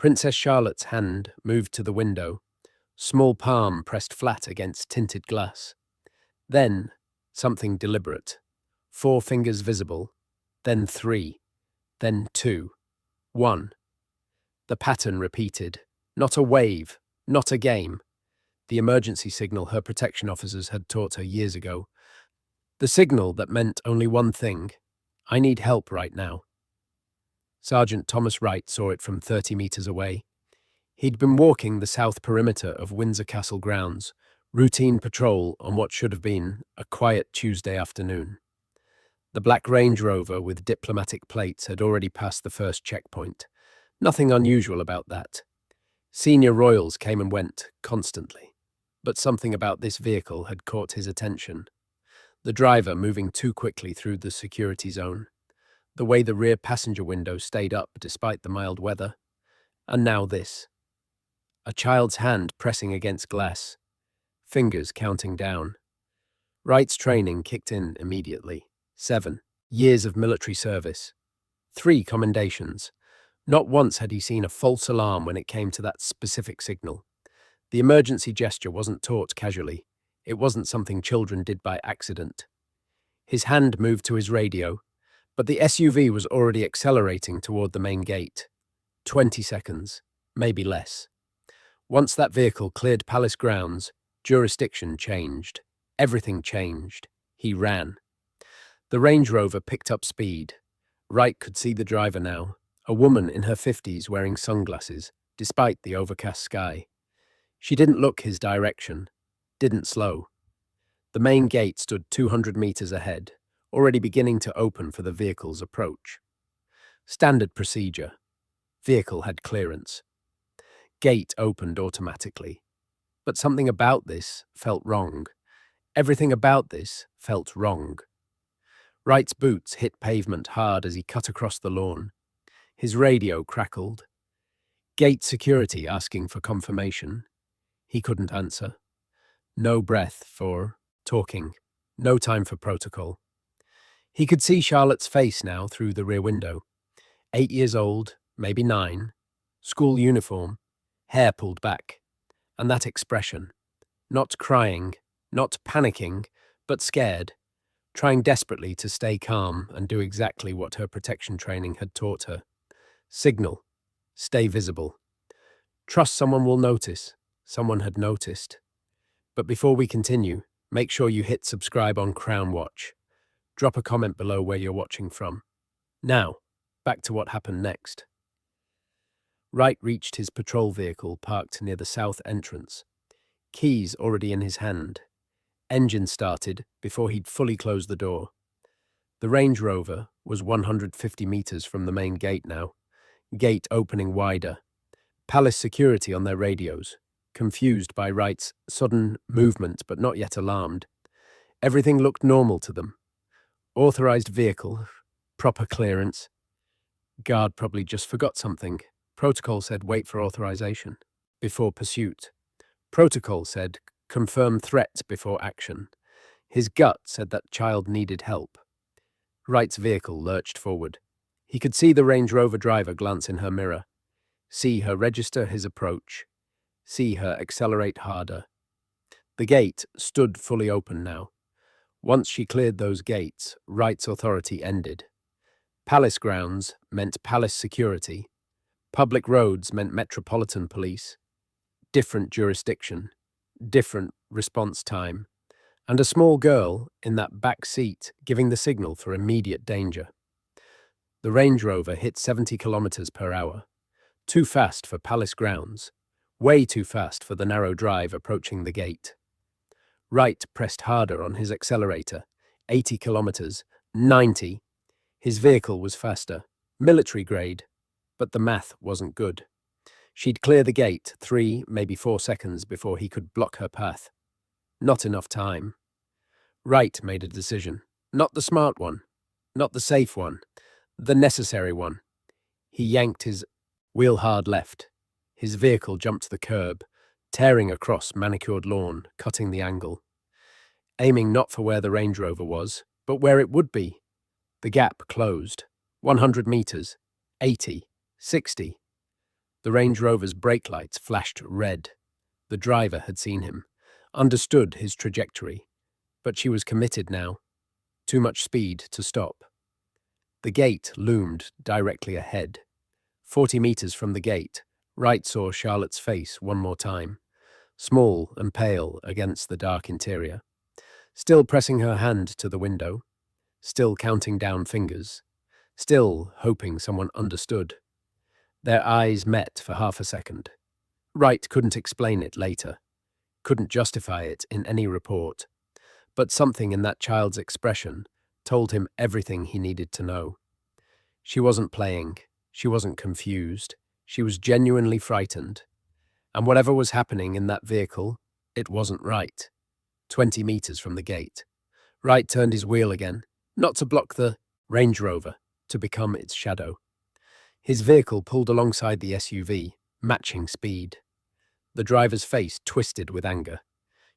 Princess Charlotte's hand moved to the window, small palm pressed flat against tinted glass. Then, something deliberate. 4 fingers visible, then 3, then 2, 1. The pattern repeated. Not a wave, not a game. The emergency signal her protection officers had taught her years ago. The signal that meant only one thing: I need help right now. Sergeant Thomas Wright saw it from 30 meters away. He'd been walking the south perimeter of Windsor Castle grounds, routine patrol on what should have been a quiet Tuesday afternoon. The black Range Rover with diplomatic plates had already passed the first checkpoint. Nothing unusual about that. Senior royals came and went constantly. But something about this vehicle had caught his attention. The driver moving too quickly through the security zone. The way the rear passenger window stayed up despite the mild weather. And now this. A child's hand pressing against glass. Fingers counting down. Wright's training kicked in immediately. 7 years of military service. 3 commendations. Not once had he seen a false alarm when it came to that specific signal. The emergency gesture wasn't taught casually. It wasn't something children did by accident. His hand moved to his radio, but the SUV was already accelerating toward the main gate. 20 seconds, maybe less. Once that vehicle cleared palace grounds, jurisdiction changed. Everything changed. He ran. The Range Rover picked up speed. Wright could see the driver now, a woman in her 50s wearing sunglasses, despite the overcast sky. She didn't look his direction, didn't slow. The main gate stood 200 meters ahead, already beginning to open for the vehicle's approach. Standard procedure. Vehicle had clearance. Gate opened automatically. But something about this felt wrong. Everything about this felt wrong. Wright's boots hit pavement hard as he cut across the lawn. His radio crackled. Gate security asking for confirmation. He couldn't answer. No breath for talking. No time for protocol. He could see Charlotte's face now through the rear window. 8 years old, maybe 9. School uniform. Hair pulled back. And that expression. Not crying, not panicking, but scared. Trying desperately to stay calm and do exactly what her protection training had taught her. Signal. Stay visible. Trust someone will notice. Someone had noticed. But before we continue, make sure you hit subscribe on Crown Watch. Drop a comment below where you're watching from. Now, back to what happened next. Wright reached his patrol vehicle parked near the south entrance. Keys already in his hand. Engine started before he'd fully closed the door. The Range Rover was 150 meters from the main gate now. Gate opening wider. Palace security on their radios, confused by Wright's sudden movement but not yet alarmed. Everything looked normal to them. Authorized vehicle, proper clearance. Guard probably just forgot something. Protocol said wait for authorization before pursuit. Protocol said confirm threat before action. His gut said that child needed help. Wright's vehicle lurched forward. He could see the Range Rover driver glance in her mirror. See her register his approach. See her accelerate harder. The gate stood fully open now. Once she cleared those gates, Wright's authority ended. Palace grounds meant palace security. Public roads meant metropolitan police. Different jurisdiction. Different response time. And a small girl in that back seat giving the signal for immediate danger. The Range Rover hit 70 kilometers per hour. Too fast for palace grounds. Way too fast for the narrow drive approaching the gate. Wright pressed harder on his accelerator. 80 kilometers. 90. His vehicle was faster. Military grade. But the math wasn't good. She'd clear the gate 3, maybe 4 seconds before he could block her path. Not enough time. Wright made a decision. Not the smart one. Not the safe one. The necessary one. He yanked his wheel hard left. His vehicle jumped the curb, tearing across manicured lawn, cutting the angle. Aiming not for where the Range Rover was, but where it would be. The gap closed. 100 meters. 80. 60. The Range Rover's brake lights flashed red. The driver had seen him, understood his trajectory, but she was committed now. Too much speed to stop. The gate loomed directly ahead. 40 meters from the gate, Wright saw Charlotte's face one more time, small and pale against the dark interior. Still pressing her hand to the window, still counting down fingers, still hoping someone understood. Their eyes met for half a second. Wright couldn't explain it later, couldn't justify it in any report, but something in that child's expression told him everything he needed to know. She wasn't playing, she wasn't confused, she was genuinely frightened. And whatever was happening in that vehicle, it wasn't right. 20 meters from the gate. Wright turned his wheel again, not to block the Range Rover, to become its shadow. His vehicle pulled alongside the SUV, matching speed. The driver's face twisted with anger.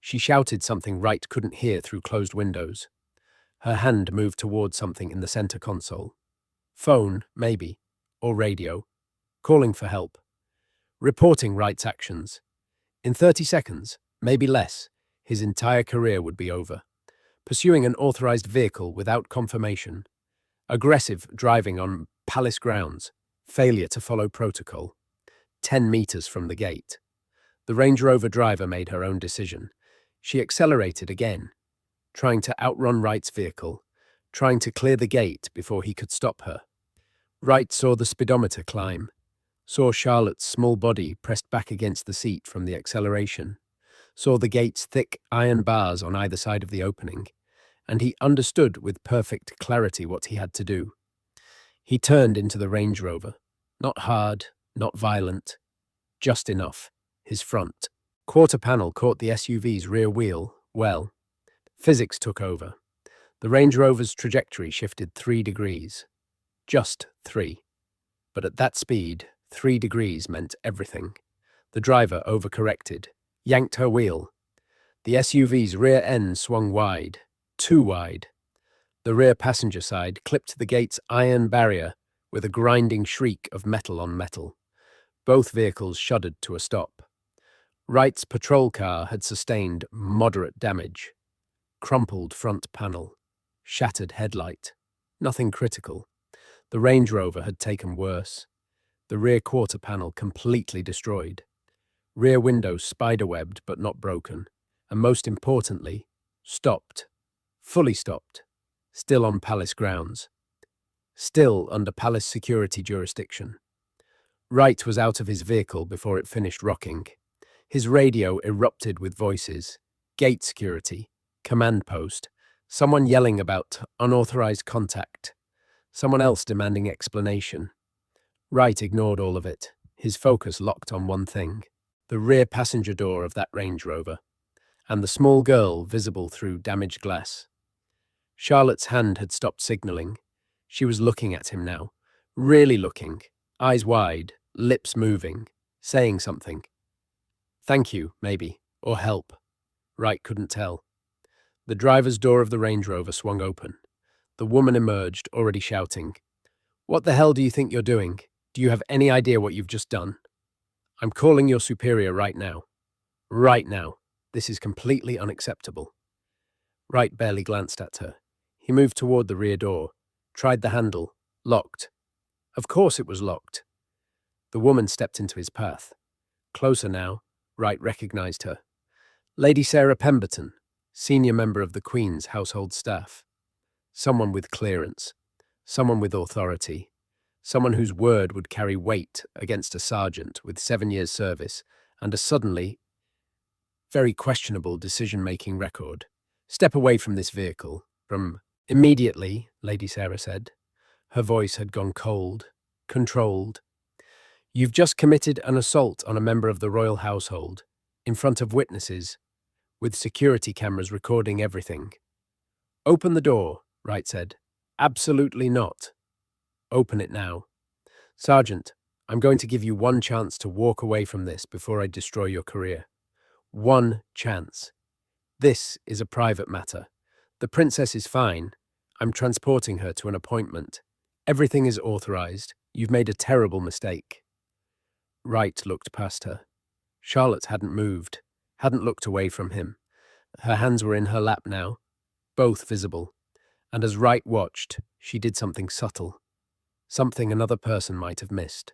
She shouted something Wright couldn't hear through closed windows. Her hand moved toward something in the center console. Phone, maybe, or radio. Calling for help. Reporting Wright's actions. In 30 seconds, maybe less, his entire career would be over. Pursuing an authorized vehicle without confirmation. Aggressive driving on palace grounds. Failure to follow protocol. 10 meters from the gate. The Range Rover driver made her own decision. She accelerated again, trying to outrun Wright's vehicle, trying to clear the gate before he could stop her. Wright saw the speedometer climb, saw Charlotte's small body pressed back against the seat from the acceleration, saw the gate's thick iron bars on either side of the opening, and he understood with perfect clarity what he had to do. He turned into the Range Rover, not hard, not violent, just enough, his front. Quarter panel caught the SUV's rear wheel well. Physics took over. The Range Rover's trajectory shifted 3 degrees. Just 3. But at that speed, 3 degrees meant everything. The driver overcorrected, yanked her wheel. The SUV's rear end swung wide, too wide. The rear passenger side clipped the gate's iron barrier with a grinding shriek of metal on metal. Both vehicles shuddered to a stop. Wright's patrol car had sustained moderate damage. Crumpled front panel, shattered headlight. Nothing critical. The Range Rover had taken worse. The rear quarter panel completely destroyed. Rear window spiderwebbed but not broken. And most importantly, stopped. Fully stopped. Still on palace grounds. Still under palace security jurisdiction. Wright was out of his vehicle before it finished rocking. His radio erupted with voices. Gate security. Command post. Someone yelling about unauthorized contact. Someone else demanding explanation. Wright ignored all of it, his focus locked on one thing. The rear passenger door of that Range Rover. And the small girl visible through damaged glass. Charlotte's hand had stopped signaling. She was looking at him now. Really looking. Eyes wide, lips moving, saying something. Thank you, maybe, or help. Wright couldn't tell. The driver's door of the Range Rover swung open. The woman emerged, already shouting. What the hell do you think you're doing? Do you have any idea what you've just done? I'm calling your superior right now. Right now. This is completely unacceptable. Wright barely glanced at her. He moved toward the rear door, tried the handle, locked. Of course it was locked. The woman stepped into his path. Closer now, Wright recognized her. Lady Sarah Pemberton, senior member of the Queen's household staff. Someone with clearance, someone with authority, someone whose word would carry weight against a sergeant with 7 years' service and a suddenly very questionable decision-making record. Step away from this vehicle. From immediately, Lady Sarah said. Her voice had gone cold, controlled. You've just committed an assault on a member of the royal household, in front of witnesses, with security cameras recording everything. Open the door, Wright said. Absolutely not. Open it now. Sergeant, I'm going to give you one chance to walk away from this before I destroy your career. One chance. This is a private matter. The princess is fine. I'm transporting her to an appointment. Everything is authorized. You've made a terrible mistake. Wright looked past her. Charlotte hadn't moved, hadn't looked away from him. Her hands were in her lap now, both visible, and as Wright watched, she did something subtle, something another person might have missed.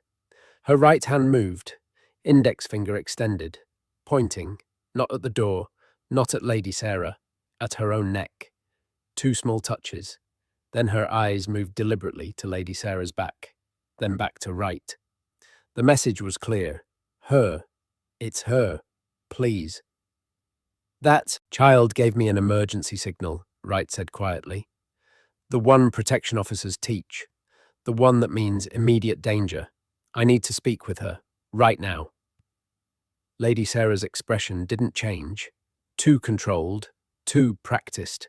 Her right hand moved, index finger extended, pointing, not at the door, not at Lady Sarah, at her own neck. 2 small touches. Then her eyes moved deliberately to Lady Sarah's back, then back to Wright. The message was clear. Her. It's her. Please. That child gave me an emergency signal, Wright said quietly. The one protection officers teach. The one that means immediate danger. I need to speak with her. Right now. Lady Sarah's expression didn't change. Too controlled. Too practiced.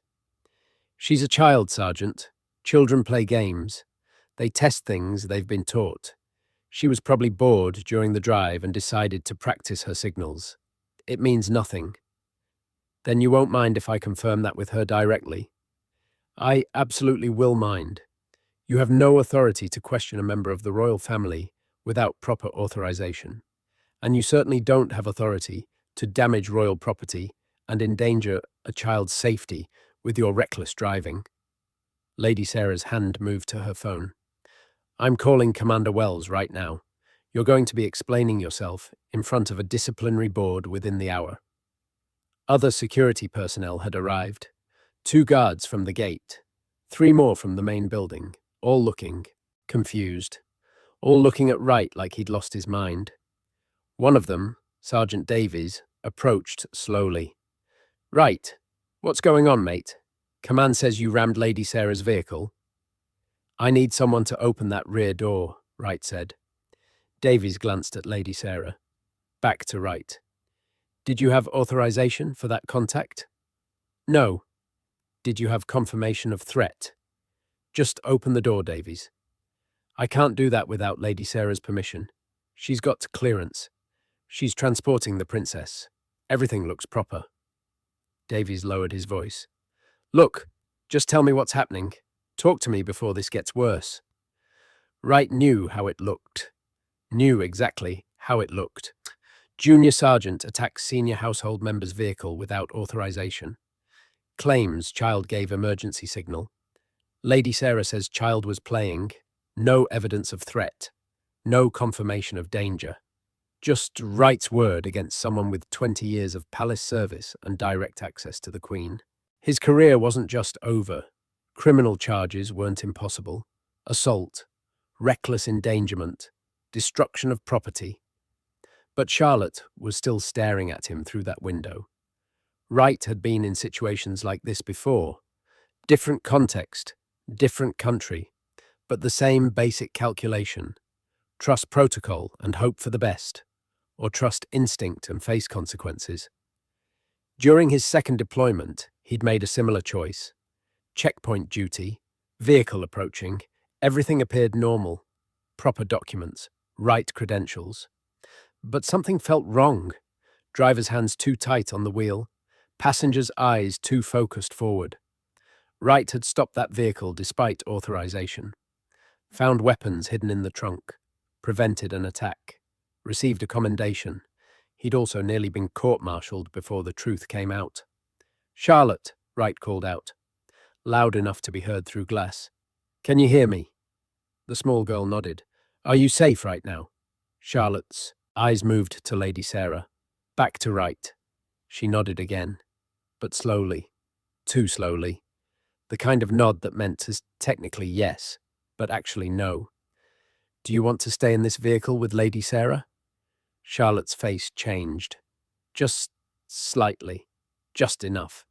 She's a child, Sergeant. Children play games. They test things they've been taught. She was probably bored during the drive and decided to practice her signals. It means nothing. Then you won't mind if I confirm that with her directly? I absolutely will mind. You have no authority to question a member of the royal family without proper authorization. And you certainly don't have authority to damage royal property and endanger a child's safety with your reckless driving. Lady Sarah's hand moved to her phone. I'm calling Commander Wells right now. You're going to be explaining yourself in front of a disciplinary board within the hour. Other security personnel had arrived. 2 guards from the gate, 3 more from the main building, all looking confused, all looking at Wright like he'd lost his mind. One of them, Sergeant Davies, approached slowly. Right, what's going on, mate? Command says you rammed Lady Sarah's vehicle. I need someone to open that rear door, Wright said. Davies glanced at Lady Sarah. Back to Wright. Did you have authorization for that contact? No. Did you have confirmation of threat? Just open the door, Davies. I can't do that without Lady Sarah's permission. She's got clearance. She's transporting the princess. Everything looks proper. Davies lowered his voice. Look, just tell me what's happening. Talk to me before this gets worse. Wright knew how it looked. Knew exactly how it looked. Junior Sergeant attacks senior household member's vehicle without authorization. Claims child gave emergency signal. Lady Sarah says child was playing. No evidence of threat. No confirmation of danger. Just Wright's word against someone with 20 years of palace service and direct access to the Queen. His career wasn't just over. Criminal charges weren't impossible. Assault, reckless endangerment, destruction of property. But Charlotte was still staring at him through that window. Wright had been in situations like this before. Different context, different country, but the same basic calculation. Trust protocol and hope for the best, or trust instinct and face consequences. During his second deployment, he'd made a similar choice. Checkpoint duty, vehicle approaching, everything appeared normal. Proper documents, right credentials. But something felt wrong. Driver's hands too tight on the wheel, passenger's eyes too focused forward. Wright had stopped that vehicle despite authorization. Found weapons hidden in the trunk, prevented an attack, received a commendation. He'd also nearly been court-martialed before the truth came out. Charlotte, Wright called out, loud enough to be heard through glass. Can you hear me? The small girl nodded. Are you safe right now? Charlotte's eyes moved to Lady Sarah. Back to Wright. She nodded again, but slowly, too slowly. The kind of nod that meant technically yes, but actually no. Do you want to stay in this vehicle with Lady Sarah? Charlotte's face changed. Just slightly. Just enough.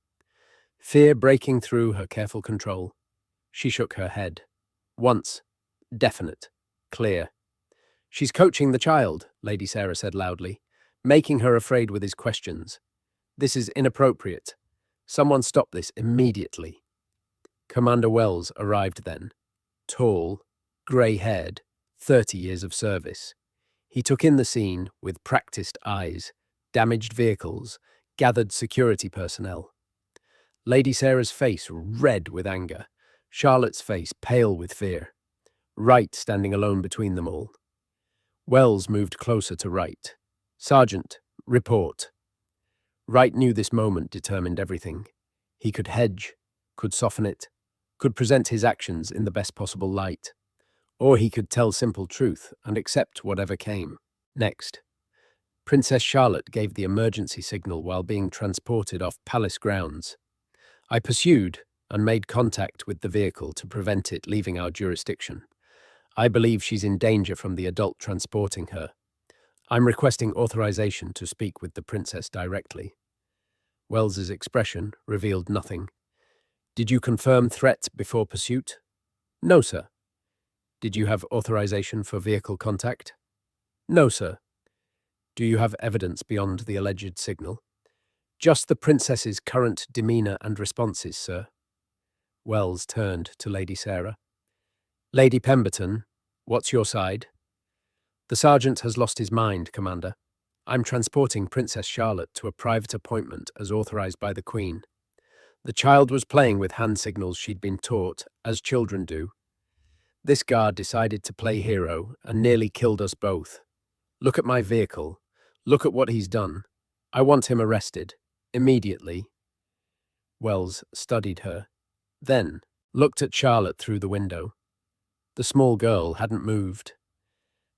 Fear breaking through her careful control. She shook her head. Once. Definite. Clear. She's coaching the child, Lady Sarah said loudly, making her afraid with his questions. This is inappropriate. Someone stop this immediately. Commander Wells arrived then. Tall, grey-haired, 30 years of service. He took in the scene with practiced eyes, damaged vehicles, gathered security personnel. Lady Sarah's face red with anger, Charlotte's face pale with fear. Wright standing alone between them all. Wells moved closer to Wright. "Sergeant, report." Wright knew this moment determined everything. He could hedge, could soften it, could present his actions in the best possible light, or he could tell simple truth and accept whatever came. Next, Princess Charlotte gave the emergency signal while being transported off palace grounds. I pursued and made contact with the vehicle to prevent it leaving our jurisdiction. I believe she's in danger from the adult transporting her. I'm requesting authorization to speak with the princess directly. Wells's expression revealed nothing. Did you confirm threat before pursuit? No, sir. Did you have authorization for vehicle contact? No, sir. Do you have evidence beyond the alleged signal? Just the princess's current demeanor and responses, sir. Wells turned to Lady Sarah. Lady Pemberton, what's your side? The sergeant has lost his mind, Commander. I'm transporting Princess Charlotte to a private appointment as authorized by the Queen. The child was playing with hand signals she'd been taught, as children do. This guard decided to play hero and nearly killed us both. Look at my vehicle. Look at what he's done. I want him arrested. Immediately. Wells studied her, then looked at Charlotte through the window. The small girl hadn't moved,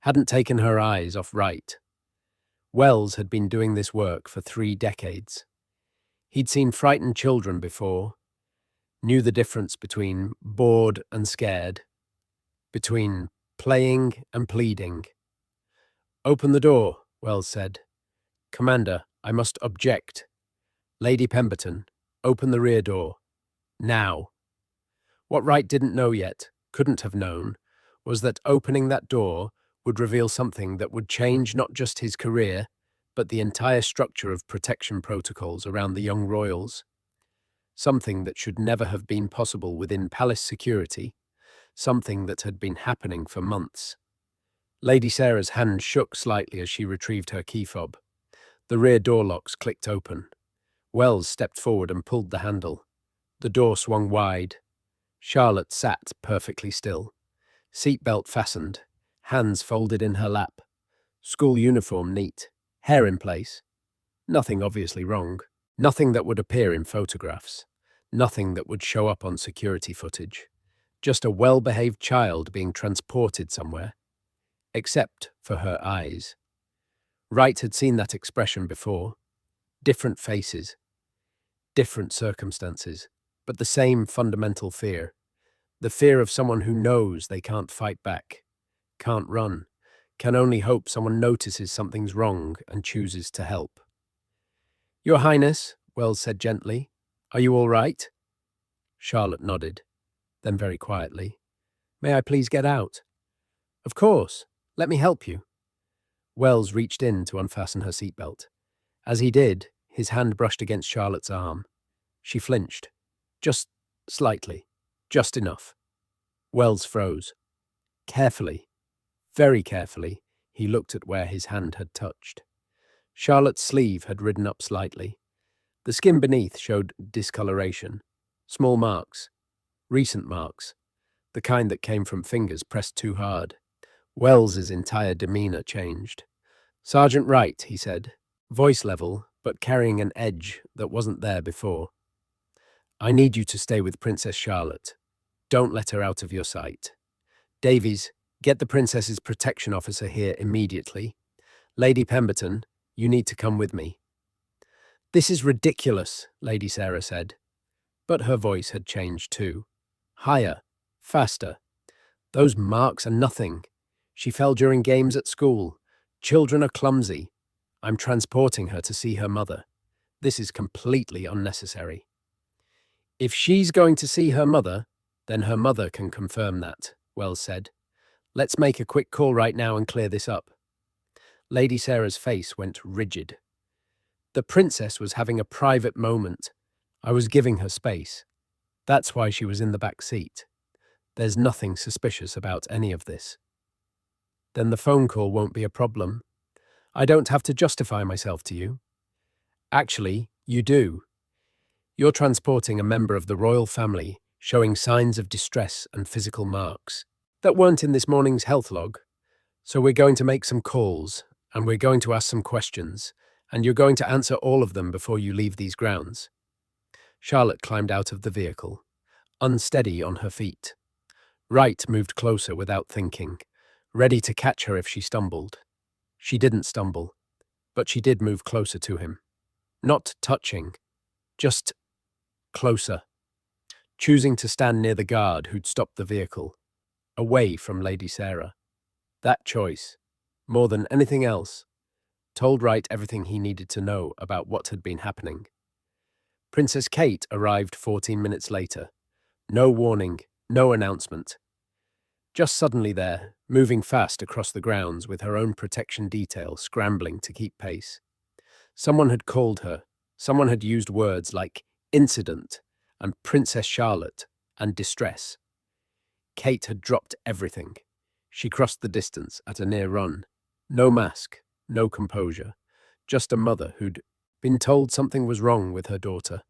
hadn't taken her eyes off Wright. Wells had been doing this work for 3 decades. He'd seen frightened children before, knew the difference between bored and scared, between playing and pleading. Open the door, Wells said. Commander, I must object. Lady Pemberton, open the rear door. Now. What Wright didn't know yet, couldn't have known, was that opening that door would reveal something that would change not just his career, but the entire structure of protection protocols around the young royals. Something that should never have been possible within palace security, something that had been happening for months. Lady Sarah's hand shook slightly as she retrieved her key fob. The rear door locks clicked open. Wells stepped forward and pulled the handle. The door swung wide. Charlotte sat perfectly still. Seatbelt fastened, hands folded in her lap. School uniform neat, hair in place. Nothing obviously wrong. Nothing that would appear in photographs. Nothing that would show up on security footage. Just a well-behaved child being transported somewhere. Except for her eyes. Wright had seen that expression before. Different faces. Different circumstances. But the same fundamental fear. The fear of someone who knows they can't fight back, can't run, can only hope someone notices something's wrong and chooses to help. Your Highness, Wells said gently, are you all right? Charlotte nodded, then very quietly. May I please get out? Of course. Let me help you. Wells reached in to unfasten her seatbelt. As he did, his hand brushed against Charlotte's arm. She flinched. Just slightly. Just enough. Wells froze. Carefully, very carefully, he looked at where his hand had touched. Charlotte's sleeve had ridden up slightly. The skin beneath showed discoloration. Small marks. Recent marks. The kind that came from fingers pressed too hard. Wells's entire demeanor changed. Sergeant Wright, he said, voice level, but carrying an edge that wasn't there before. I need you to stay with Princess Charlotte. Don't let her out of your sight. Davies, get the princess's protection officer here immediately. Lady Pemberton, you need to come with me. This is ridiculous, Lady Sarah said. But her voice had changed too. Higher, faster. Those marks are nothing. She fell during games at school. Children are clumsy. I'm transporting her to see her mother. This is completely unnecessary. If she's going to see her mother, then her mother can confirm that, Wells said. Let's make a quick call right now and clear this up. Lady Sarah's face went rigid. The princess was having a private moment. I was giving her space. That's why she was in the back seat. There's nothing suspicious about any of this. Then the phone call won't be a problem. I don't have to justify myself to you. Actually, you do. You're transporting a member of the royal family showing signs of distress and physical marks that weren't in this morning's health log. So we're going to make some calls, and we're going to ask some questions, and you're going to answer all of them before you leave these grounds. Charlotte climbed out of the vehicle, unsteady on her feet. Wright moved closer without thinking, ready to catch her if she stumbled. She didn't stumble, but she did move closer to him. Not touching, just closer, choosing to stand near the guard who'd stopped the vehicle, away from Lady Sarah. That choice, more than anything else, told Wright everything he needed to know about what had been happening. Princess Kate arrived 14 minutes later. No warning, no announcement. Just suddenly there, moving fast across the grounds with her own protection detail scrambling to keep pace. Someone had called her. Someone had used words like incident and Princess Charlotte and distress. Kate had dropped everything. She crossed the distance at a near run. No mask, no composure. Just a mother who'd been told something was wrong with her daughter.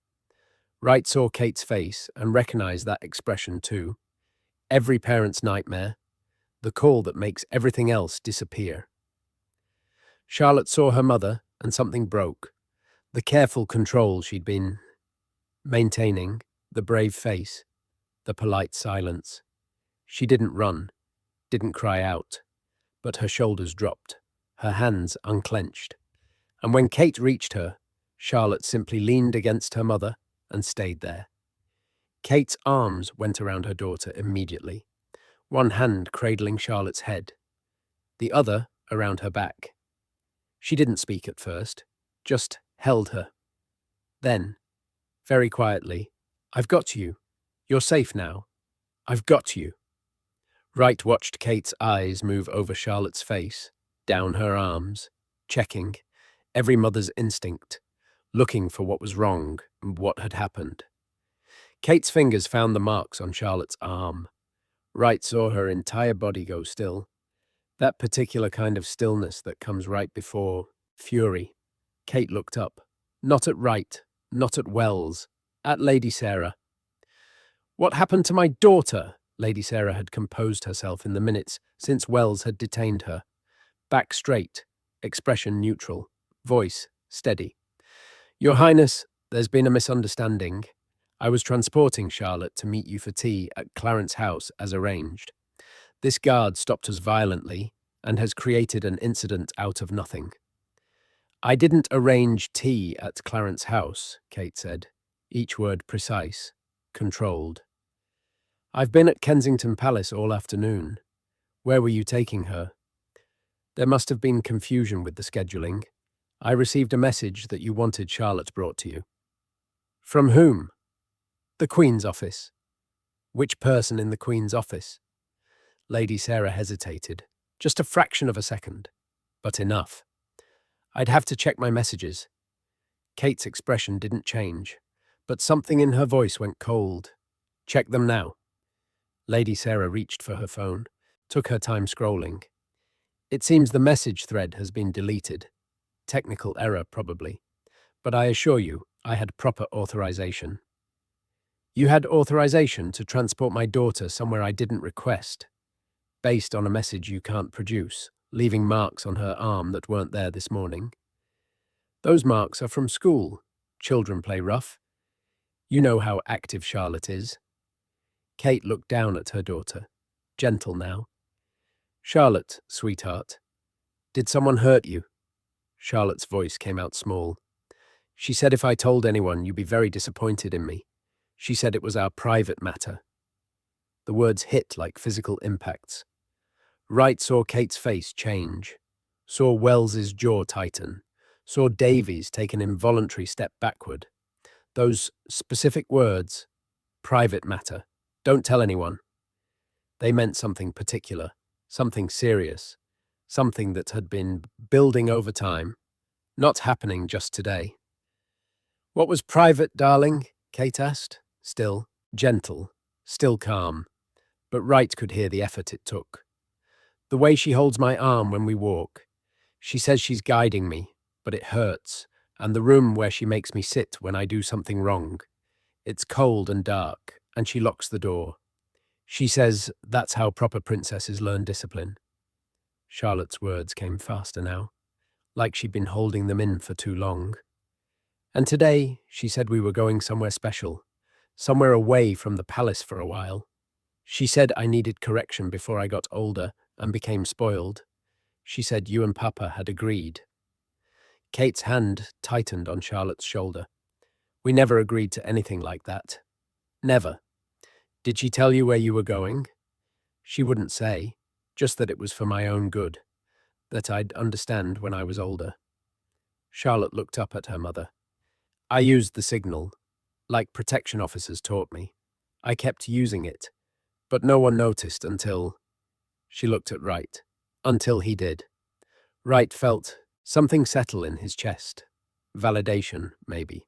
Wright saw Kate's face and recognized that expression too. Every parent's nightmare, the call that makes everything else disappear. Charlotte saw her mother, and something broke. The careful control she'd been maintaining, the brave face, the polite silence. She didn't run, didn't cry out, but her shoulders dropped, her hands unclenched. And when Kate reached her, Charlotte simply leaned against her mother and stayed there. Kate's arms went around her daughter immediately, one hand cradling Charlotte's head, the other around her back. She didn't speak at first, just held her. Then, very quietly, "I've got you. You're safe now. I've got you." Wright watched Kate's eyes move over Charlotte's face, down her arms, checking, every mother's instinct, looking for what was wrong and what had happened. Kate's fingers found the marks on Charlotte's arm. Wright saw her entire body go still, that particular kind of stillness that comes right before fury. Kate looked up, not at Wright, not at Wells, at Lady Sarah. "What happened to my daughter?" Lady Sarah had composed herself in the minutes since Wells had detained her. Back straight, expression neutral, voice steady. "Your Highness, there's been a misunderstanding. I was transporting Charlotte to meet you for tea at Clarence House as arranged. This guard stopped us violently and has created an incident out of nothing." "I didn't arrange tea at Clarence House," Kate said, each word precise, controlled. "I've been at Kensington Palace all afternoon. Where were you taking her?" "There must have been confusion with the scheduling. I received a message that you wanted Charlotte brought to you." "From whom?" "The Queen's office." "Which person in the Queen's office?" Lady Sarah hesitated, just a fraction of a second, but enough. "I'd have to check my messages." Kate's expression didn't change, but something in her voice went cold. "Check them now." Lady Sarah reached for her phone, took her time scrolling. "It seems the message thread has been deleted. Technical error, probably. But I assure you, I had proper authorization." "You had authorization to transport my daughter somewhere I didn't request, based on a message you can't produce, leaving marks on her arm that weren't there this morning?" "Those marks are from school. Children play rough. You know how active Charlotte is." Kate looked down at her daughter, gentle now. "Charlotte, sweetheart, did someone hurt you?" Charlotte's voice came out small. "She said if I told anyone, you'd be very disappointed in me. She said it was our private matter." The words hit like physical impacts. Wright saw Kate's face change, saw Wells's jaw tighten, saw Davies take an involuntary step backward. Those specific words, private matter, don't tell anyone. They meant something particular, something serious, something that had been building over time, not happening just today. "What was private, darling?" Kate asked, still gentle, still calm, but Wright could hear the effort it took. "The way she holds my arm when we walk. She says she's guiding me, but it hurts, and the room where she makes me sit when I do something wrong. It's cold and dark, and she locks the door. She says that's how proper princesses learn discipline." Charlotte's words came faster now, like she'd been holding them in for too long. And today, she said we were going somewhere special, somewhere away from the palace for a while. She said I needed correction before I got older and became spoiled. She said you and Papa had agreed. Kate's hand tightened on Charlotte's shoulder. We never agreed to anything like that. Never. Did she tell you where you were going? She wouldn't say, just that it was for my own good, that I'd understand when I was older. Charlotte looked up at her mother. I used the signal, like protection officers taught me. I kept using it, but no one noticed until... She looked at Wright. Until he did. Wright felt something settle in his chest. Validation, maybe.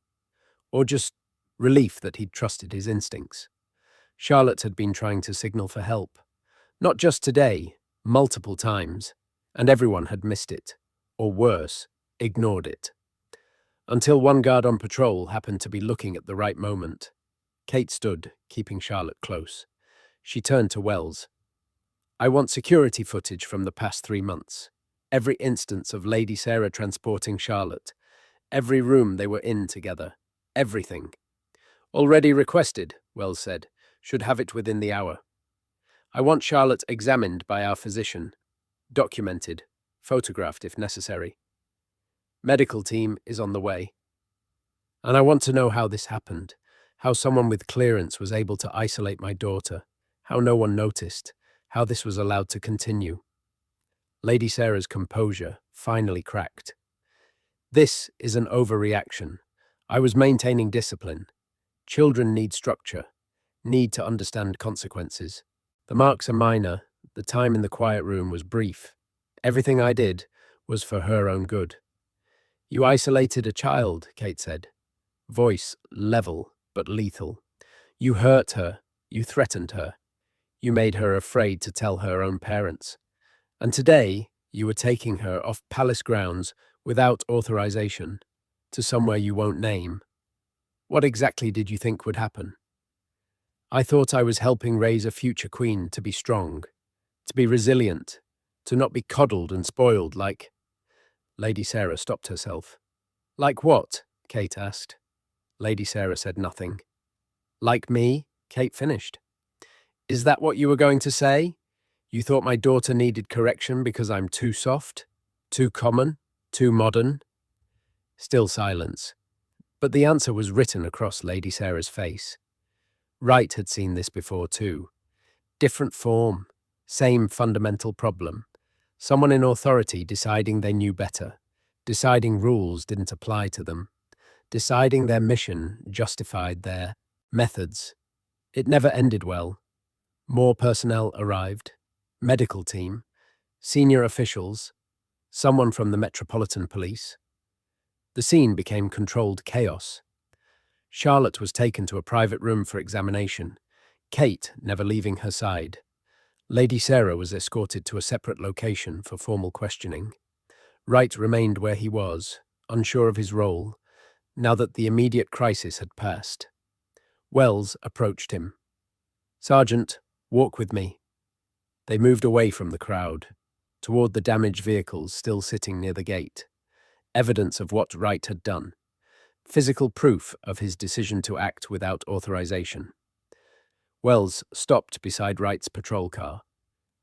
Or just relief that he'd trusted his instincts. Charlotte had been trying to signal for help. Not just today, multiple times, and everyone had missed it, or worse, ignored it. Until one guard on patrol happened to be looking at the right moment. Kate stood, keeping Charlotte close. She turned to Wells. I want security footage from the past 3 months. Every instance of Lady Sarah transporting Charlotte. Every room they were in together. Everything. Already requested, Wells said. Should have it within the hour. I want Charlotte examined by our physician. Documented. Photographed if necessary. Medical team is on the way. And I want to know how this happened. How someone with clearance was able to isolate my daughter. How no one noticed. How this was allowed to continue. Lady Sarah's composure finally cracked. This is an overreaction. I was maintaining discipline. Children need structure, need to understand consequences. The marks are minor. The time in the quiet room was brief. Everything I did was for her own good. You isolated a child, Kate said. Voice level but lethal. You hurt her. You threatened her. You made her afraid to tell her own parents. And today, you were taking her off palace grounds without authorization to somewhere you won't name. What exactly did you think would happen? I thought I was helping raise a future queen to be strong, to be resilient, to not be coddled and spoiled like... Lady Sarah stopped herself. Like what? Kate asked. Lady Sarah said nothing. Like me? Kate finished. Is that what you were going to say? You thought my daughter needed correction because I'm too soft? Too common? Too modern? Still silence. But the answer was written across Lady Sarah's face. Wright had seen this before too. Different form, same fundamental problem. Someone in authority deciding they knew better, deciding rules didn't apply to them, deciding their mission justified their methods. It never ended well. More personnel arrived, medical team, senior officials, someone from the Metropolitan Police. The scene became controlled chaos. Charlotte was taken to a private room for examination, Kate never leaving her side. Lady Sarah was escorted to a separate location for formal questioning. Wright remained where he was, unsure of his role, now that the immediate crisis had passed. Wells approached him. Sergeant, walk with me. They moved away from the crowd, toward the damaged vehicles still sitting near the gate. Evidence of what Wright had done. Physical proof of his decision to act without authorization. Wells stopped beside Wright's patrol car,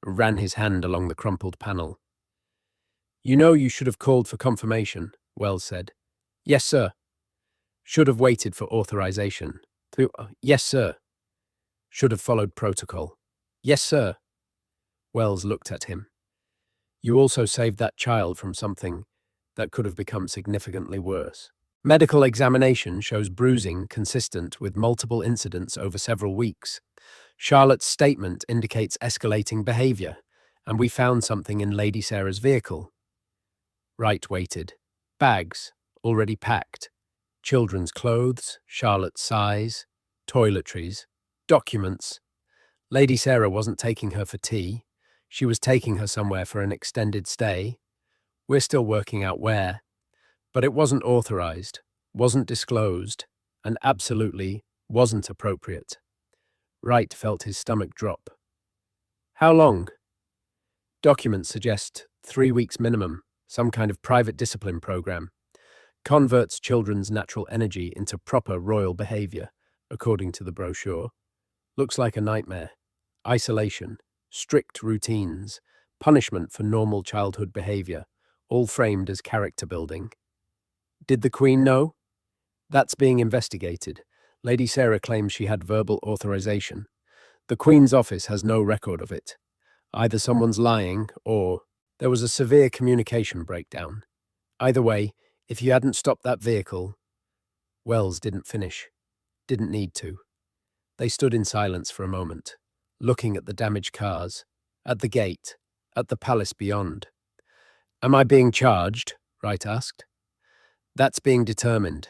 ran his hand along the crumpled panel. You know you should have called for confirmation, Wells said. Yes, sir. Should have waited for authorization. Yes, sir. Should have followed protocol. Yes, sir. Wells looked at him. You also saved that child from something that could have become significantly worse. Medical examination shows bruising consistent with multiple incidents over several weeks. Charlotte's statement indicates escalating behavior, and we found something in Lady Sarah's vehicle. Wright waited. Bags, already packed. Children's clothes, Charlotte's size, toiletries, documents. Lady Sarah wasn't taking her for tea. She was taking her somewhere for an extended stay. We're still working out where. But it wasn't authorized, wasn't disclosed, and absolutely wasn't appropriate. Wright felt his stomach drop. How long? Documents suggest 3 weeks minimum, some kind of private discipline program. Converts children's natural energy into proper royal behavior, according to the brochure. Looks like a nightmare. Isolation, strict routines, punishment for normal childhood behavior, all framed as character building. Did the Queen know? That's being investigated. Lady Sarah claims she had verbal authorization. The Queen's office has no record of it. Either someone's lying or there was a severe communication breakdown. Either way, if you hadn't stopped that vehicle, Wells didn't finish. Didn't need to. They stood in silence for a moment, looking at the damaged cars, at the gate, at the palace beyond. Am I being charged? Wright asked. That's being determined.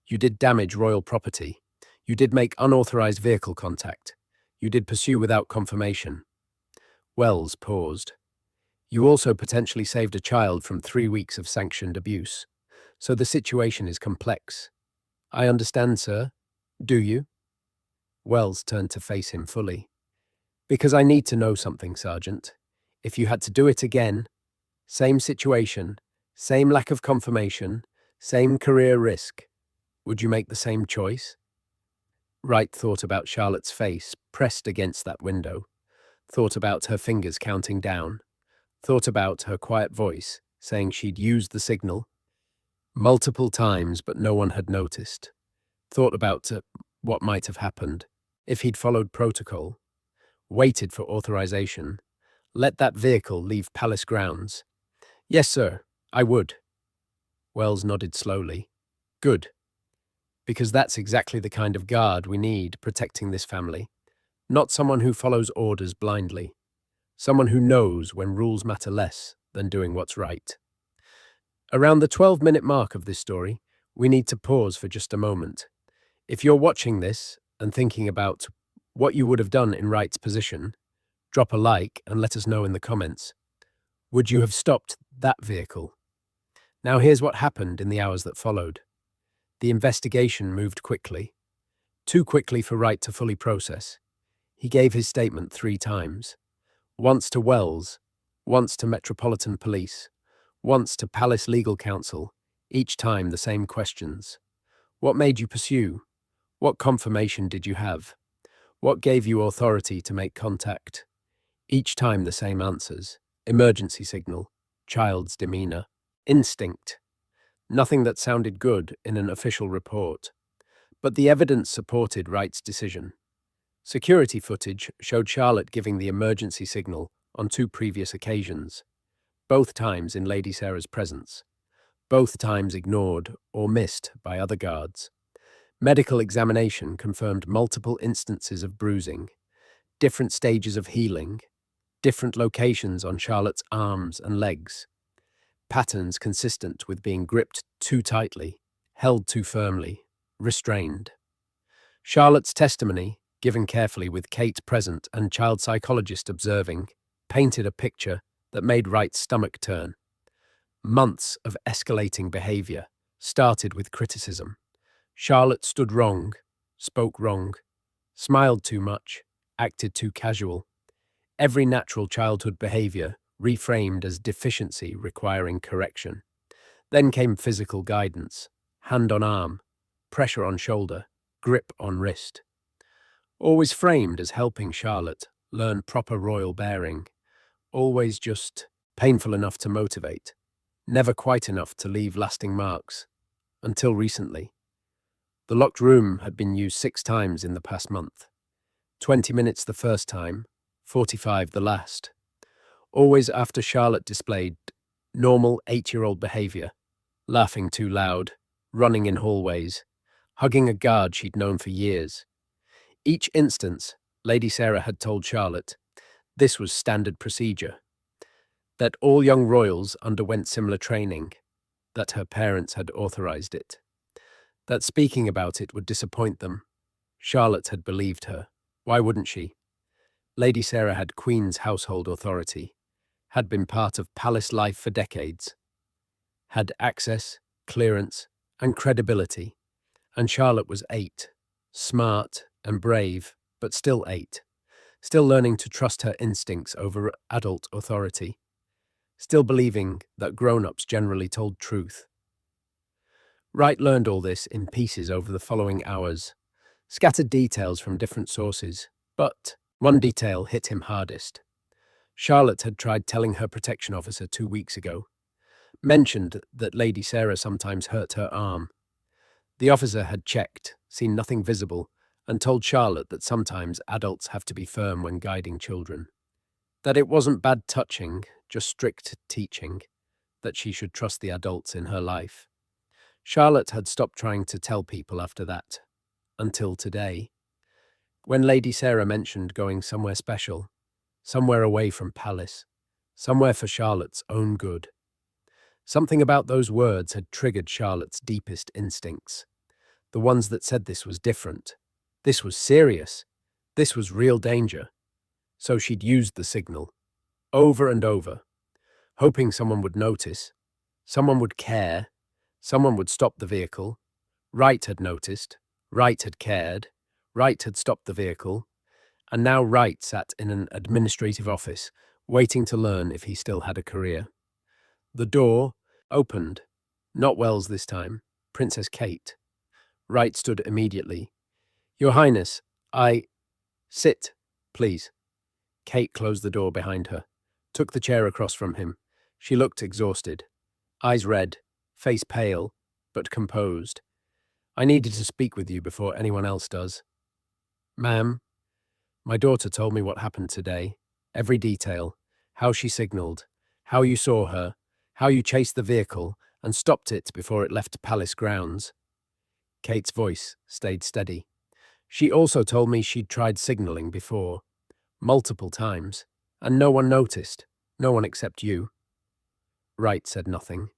You did damage royal property. You did make unauthorized vehicle contact. You did pursue without confirmation. Wells paused. You also potentially saved a child from 3 weeks of sanctioned abuse. So the situation is complex. I understand, sir. Do you? Wells turned to face him fully. Because I need to know something, Sergeant. If you had to do it again, same situation, same lack of confirmation, same career risk, would you make the same choice? Wright thought about Charlotte's face pressed against that window, thought about her fingers counting down, thought about her quiet voice saying she'd used the signal multiple times but no one had noticed, thought about what might have happened if he'd followed protocol, waited for authorization, let that vehicle leave palace grounds. Yes, sir, I would. Wells nodded slowly. Good. Because that's exactly the kind of guard we need protecting this family. Not someone who follows orders blindly. Someone who knows when rules matter less than doing what's right. Around the 12-minute mark of this story, we need to pause for just a moment. If you're watching this and thinking about what you would have done in Wright's position, drop a like and let us know in the comments. Would you have stopped that vehicle? Now here's what happened in the hours that followed. The investigation moved quickly. Too quickly for Wright to fully process. He gave his statement 3 times. Once to Wells, once to Metropolitan Police, once to Palace Legal Counsel, each time the same questions. What made you pursue? What confirmation did you have? What gave you authority to make contact? Each time the same answers. Emergency signal, child's demeanor, instinct. Nothing that sounded good in an official report. But the evidence supported Wright's decision. Security footage showed Charlotte giving the emergency signal on 2 previous occasions, both times in Lady Sarah's presence, both times ignored or missed by other guards. Medical examination confirmed multiple instances of bruising, different stages of healing, different locations on Charlotte's arms and legs, patterns consistent with being gripped too tightly, held too firmly, restrained. Charlotte's testimony, given carefully with Kate present and child psychologist observing, painted a picture that made Wright's stomach turn. Months of escalating behavior started with criticism. Charlotte stood wrong, spoke wrong, smiled too much, acted too casual. Every natural childhood behavior reframed as deficiency requiring correction. Then came physical guidance, hand on arm, pressure on shoulder, grip on wrist. Always framed as helping Charlotte learn proper royal bearing. Always just painful enough to motivate, never quite enough to leave lasting marks. Until recently. The locked room had been used 6 times in the past month. 20 minutes the first time, 45 the last. Always after Charlotte displayed normal 8-year-old behavior, laughing too loud, running in hallways, hugging a guard she'd known for years. Each instance, Lady Sarah had told Charlotte, this was standard procedure, that all young royals underwent similar training, that her parents had authorized it, that speaking about it would disappoint them. Charlotte had believed her. Why wouldn't she? Lady Sarah had Queen's household authority, had been part of palace life for decades, had access, clearance, and credibility, and Charlotte was 8, smart and brave, but still 8, still learning to trust her instincts over adult authority. still believing that grown-ups generally told truth. Wright learned all this in pieces over the following hours, scattered details from different sources, but one detail hit him hardest. Charlotte had tried telling her protection officer 2 weeks ago, mentioned that Lady Sarah sometimes hurt her arm. The officer had checked, seen nothing visible, and told Charlotte that sometimes adults have to be firm when guiding children. That it wasn't bad touching, just strict teaching, that she should trust the adults in her life. Charlotte had stopped trying to tell people after that, until today. When Lady Sarah mentioned going somewhere special, somewhere away from Palace, somewhere for Charlotte's own good. Something about those words had triggered Charlotte's deepest instincts, the ones that said this was different. This was serious. This was real danger. So she'd used the signal, over and over, hoping someone would notice, someone would care, someone would stop the vehicle. Wright had noticed, Wright had cared, Wright had stopped the vehicle, and now Wright sat in an administrative office, waiting to learn if he still had a career. The door opened. Not Wells this time, Princess Kate. Wright stood immediately. Your Highness, Sit, please. Kate closed the door behind her, took the chair across from him. She looked exhausted, eyes red, face pale, but composed. I needed to speak with you before anyone else does. Ma'am, my daughter told me what happened today, every detail, how she signaled, how you saw her, how you chased the vehicle and stopped it before it left Palace grounds. Kate's voice stayed steady. She also told me she'd tried signaling before, multiple times, and no one noticed, no one except you. Wright said nothing,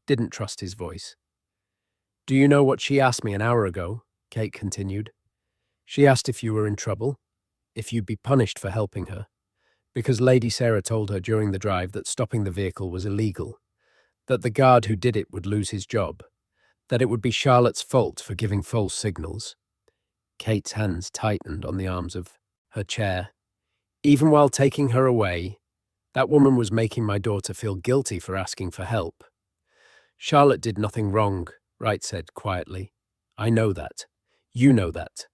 didn't trust his voice. Do you know what she asked me an hour ago? Kate continued. She asked if you were in trouble, if you'd be punished for helping her, because Lady Sarah told her during the drive that stopping the vehicle was illegal, that the guard who did it would lose his job, that it would be Charlotte's fault for giving false signals. Kate's hands tightened on the arms of her chair. Even while taking her away, that woman was making my daughter feel guilty for asking for help. Charlotte did nothing wrong, Wright said quietly. I know that. You know that.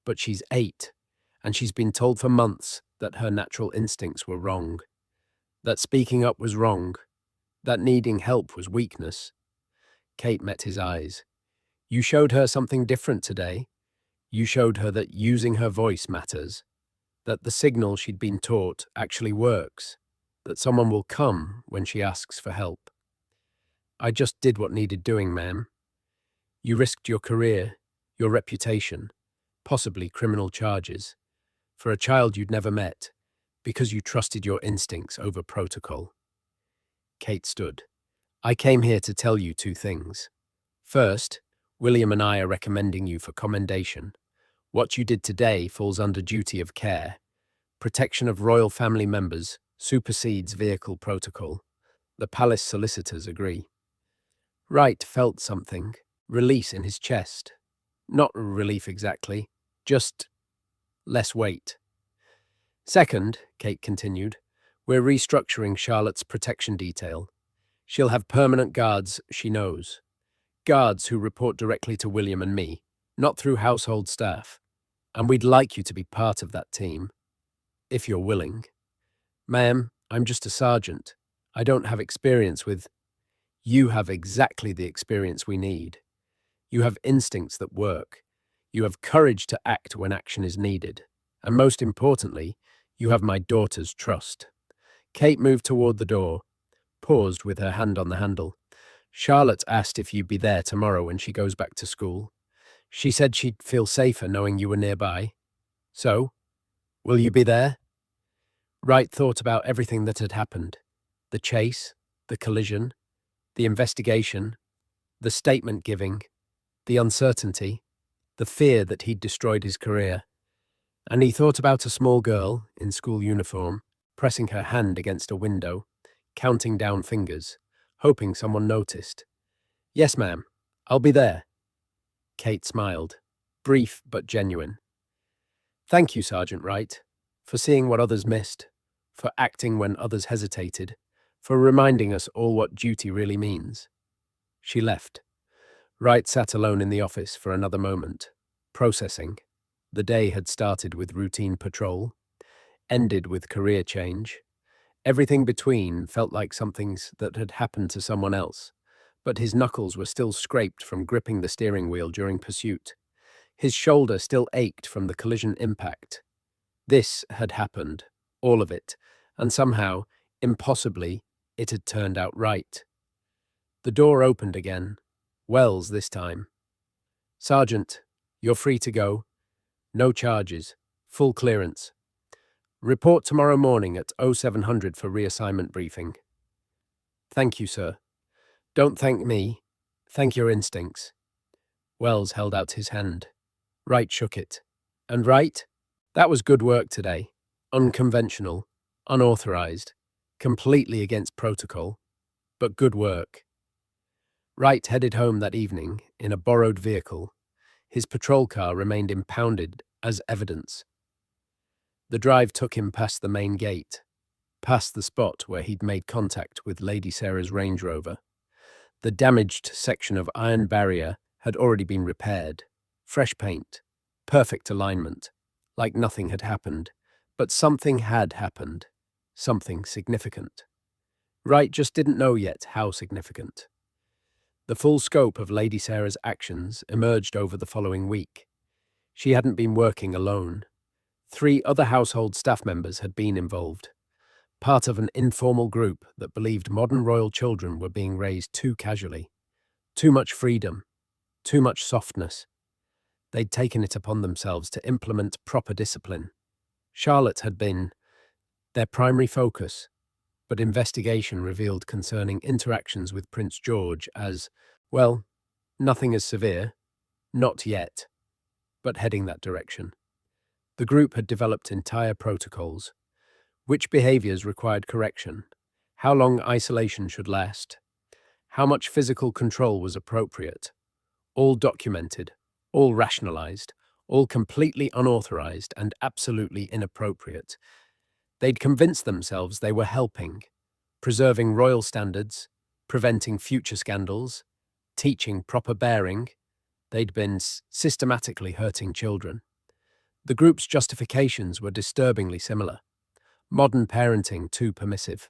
But she's 8, and she's been told for months that her natural instincts were wrong, that speaking up was wrong, that needing help was weakness. Kate met his eyes. You showed her something different today. You showed her that using her voice matters, that the signal she'd been taught actually works, that someone will come when she asks for help. I just did what needed doing, ma'am. You risked your career, your reputation, possibly criminal charges, for a child you'd never met, because you trusted your instincts over protocol. Kate stood. I came here to tell you 2 things. First, William and I are recommending you for commendation. What you did today falls under duty of care. Protection of royal family members supersedes vehicle protocol. The palace solicitors agree. Wright felt something, release in his chest. Not relief exactly, just less weight. Second, Kate continued, we're restructuring Charlotte's protection detail. She'll have permanent guards she knows. Guards who report directly to William and me, not through household staff. And we'd like you to be part of that team, if you're willing. Ma'am, I'm just a sergeant. I don't have experience with... You have exactly the experience we need. You have instincts that work. You have courage to act when action is needed. And most importantly, you have my daughter's trust. Kate moved toward the door, paused with her hand on the handle. Charlotte asked if you'd be there tomorrow when she goes back to school. She said she'd feel safer knowing you were nearby. So, will you be there? Wright thought about everything that had happened. The chase, the collision, the investigation, the statement giving, the uncertainty, the fear that he'd destroyed his career. And he thought about a small girl in school uniform, pressing her hand against a window, counting down fingers, hoping someone noticed. Yes, ma'am, I'll be there. Kate smiled, brief but genuine. Thank you, Sergeant Wright, for seeing what others missed, for acting when others hesitated, for reminding us all what duty really means." She left. Wright sat alone in the office for another moment, processing. The day had started with routine patrol, ended with career change. Everything between felt like something that had happened to someone else, but his knuckles were still scraped from gripping the steering wheel during pursuit. His shoulder still ached from the collision impact. This had happened, all of it, and somehow, impossibly, it had turned out right. The door opened again. Wells this time. "Sergeant, you're free to go. No charges. Full clearance. Report tomorrow morning at 0700 for reassignment briefing." "Thank you, sir." "Don't thank me. Thank your instincts." Wells held out his hand. Wright shook it. "And Wright? That was good work today. Unconventional, unauthorized, completely against protocol, but good work." Wright headed home that evening in a borrowed vehicle. His patrol car remained impounded as evidence. The drive took him past the main gate, past the spot where he'd made contact with Lady Sarah's Range Rover. The damaged section of iron barrier had already been repaired. Fresh paint, perfect alignment, like nothing had happened. But something had happened, something significant. Wright just didn't know yet how significant. The full scope of Lady Sarah's actions emerged over the following week. She hadn't been working alone. 3 other household staff members had been involved, part of an informal group that believed modern royal children were being raised too casually. Too much freedom, too much softness. They'd taken it upon themselves to implement proper discipline. Charlotte had been their primary focus, but investigation revealed concerning interactions with Prince George as, well, nothing as severe, not yet, but heading that direction. The group had developed entire protocols. Which behaviors required correction, how long isolation should last, how much physical control was appropriate, all documented, all rationalized, all completely unauthorized and absolutely inappropriate. They'd convinced themselves they were helping, preserving royal standards, preventing future scandals, teaching proper bearing. They'd been systematically hurting children. The group's justifications were disturbingly similar. Modern parenting too permissive.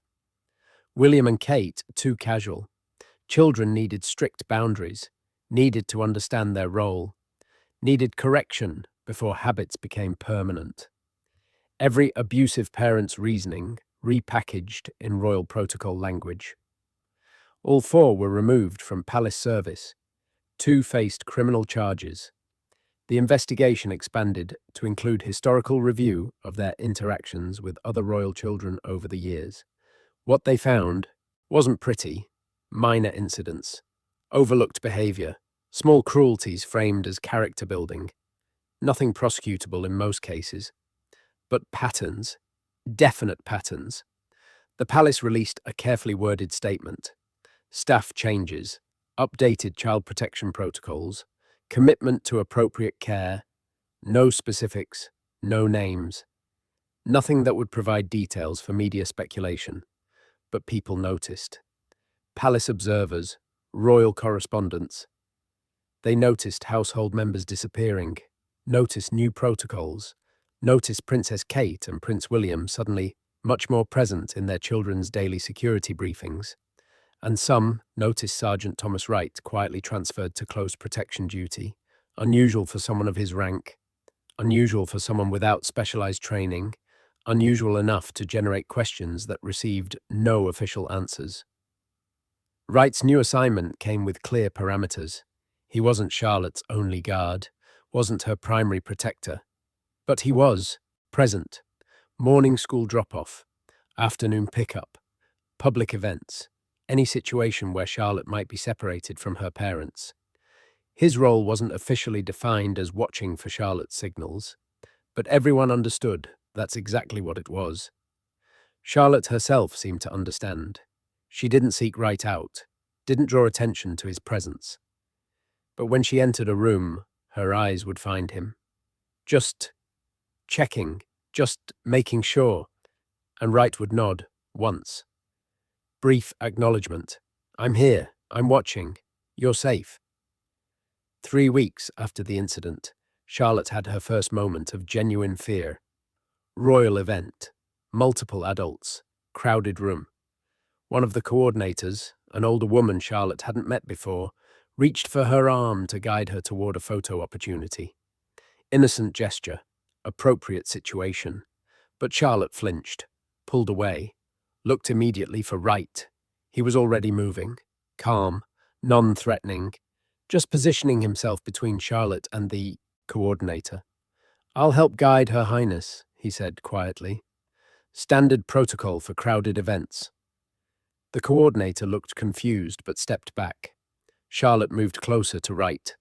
William and Kate too casual. Children needed strict boundaries, needed to understand their role, needed correction before habits became permanent. Every abusive parent's reasoning repackaged in royal protocol language. All 4 were removed from palace service. 2 faced criminal charges. The investigation expanded to include historical review of their interactions with other royal children over the years. What they found wasn't pretty. Minor incidents, overlooked behavior, small cruelties framed as character building. Nothing prosecutable in most cases. But patterns, definite patterns. The palace released a carefully worded statement. Staff changes, updated child protection protocols, commitment to appropriate care, no specifics, no names. Nothing that would provide details for media speculation. But people noticed. Palace observers, royal correspondents. They noticed household members disappearing, noticed new protocols, noticed Princess Kate and Prince William suddenly much more present in their children's daily security briefings, and some noticed Sergeant Thomas Wright quietly transferred to close protection duty, unusual for someone of his rank, unusual for someone without specialized training, unusual enough to generate questions that received no official answers. Wright's new assignment came with clear parameters. He wasn't Charlotte's only guard, wasn't her primary protector, but he was present. Morning school drop-off, afternoon pickup, public events, any situation where Charlotte might be separated from her parents. His role wasn't officially defined as watching for Charlotte's signals, but everyone understood that's exactly what it was. Charlotte herself seemed to understand. She didn't seek Wright out, didn't draw attention to his presence. But when she entered a room, her eyes would find him. Just checking, just making sure, and Wright would nod once. Brief acknowledgement. I'm here. I'm watching. You're safe. 3 weeks after the incident, Charlotte had her first moment of genuine fear. Royal event. Multiple adults. Crowded room. One of the coordinators, an older woman Charlotte hadn't met before, reached for her arm to guide her toward a photo opportunity. Innocent gesture. Appropriate situation. But Charlotte flinched, pulled away, looked immediately for Wright. He was already moving, calm, non-threatening, just positioning himself between Charlotte and the coordinator. "I'll help guide Her Highness," he said quietly. "Standard protocol for crowded events." The coordinator looked confused but stepped back. Charlotte moved closer to Wright.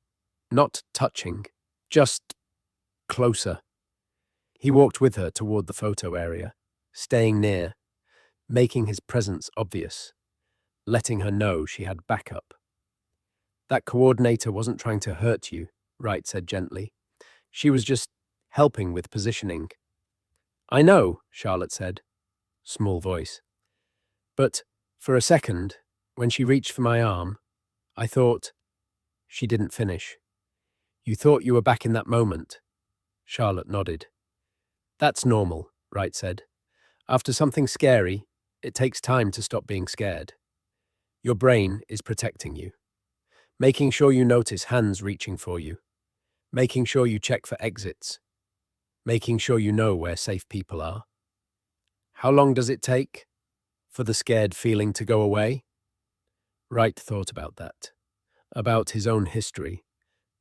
Not touching, just closer. He walked with her toward the photo area, staying near, making his presence obvious, letting her know she had backup. "That coordinator wasn't trying to hurt you," Wright said gently. "She was just helping with positioning." "I know," Charlotte said, small voice. "But for a second, when she reached for my arm, I thought—" She didn't finish. "You thought you were back in that moment?" Charlotte nodded. "That's normal," Wright said. "After something scary, it takes time to stop being scared. Your brain is protecting you, making sure you notice hands reaching for you, making sure you check for exits, making sure you know where safe people are." "How long does it take for the scared feeling to go away?" Wright thought about that, about his own history,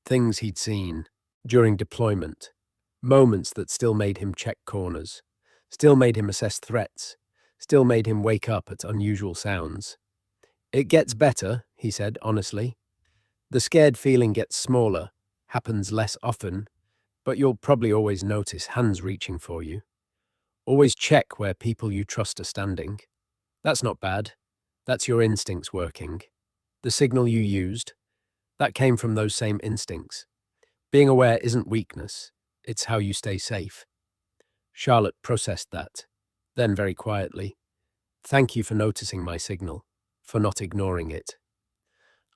things he'd seen during deployment, moments that still made him check corners, still made him assess threats, still made him wake up at unusual sounds. "It gets better," he said honestly. "The scared feeling gets smaller, happens less often, but you'll probably always notice hands reaching for you. Always check where people you trust are standing. That's not bad. That's your instincts working. The signal you used, that came from those same instincts. Being aware isn't weakness, it's how you stay safe." Charlotte processed that. Then very quietly, "Thank you for noticing my signal, for not ignoring it."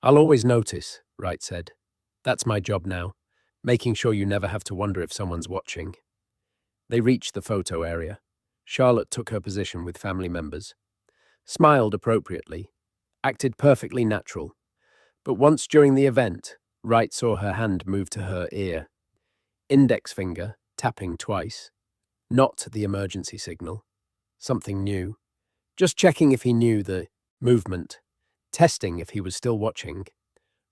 "I'll always notice," Wright said. "That's my job now, making sure you never have to wonder if someone's watching." They reached the photo area. Charlotte took her position with family members, smiled appropriately, acted perfectly natural. But once during the event, Wright saw her hand move to her ear. Index finger tapping twice. Not the emergency signal. Something new. Just checking if he knew the movement. Testing if he was still watching.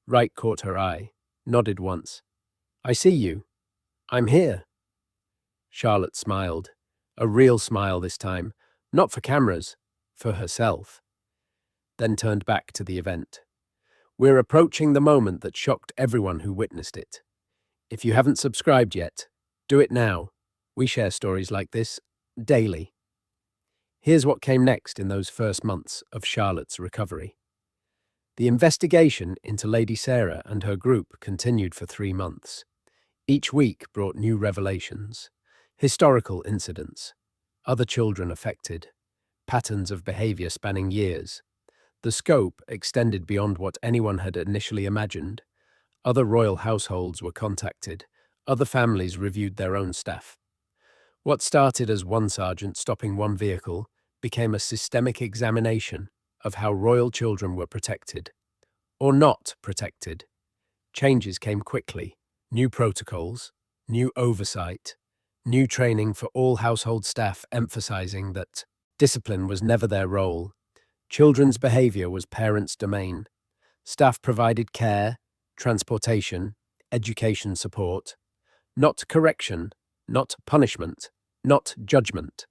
Wright caught her eye, nodded once. "I see you. I'm here." Charlotte smiled. A real smile this time. Not for cameras, for herself. Then turned back to the event. "We're approaching the moment that shocked everyone who witnessed it. If you haven't subscribed yet, do it now. We share stories like this daily." Here's what came next in those first months of Charlotte's recovery. The investigation into Lady Sarah and her group continued for 3 months. Each week brought new revelations, historical incidents, other children affected, patterns of behavior spanning years. The scope extended beyond what anyone had initially imagined. Other royal households were contacted. Other families reviewed their own staff. What started as one sergeant stopping one vehicle became a systemic examination of how royal children were protected, or not protected. Changes came quickly. New protocols, new oversight, new training for all household staff emphasizing that discipline was never their role. Children's behavior was parents' domain. Staff provided care, transportation, education support, not correction, not punishment, not judgment.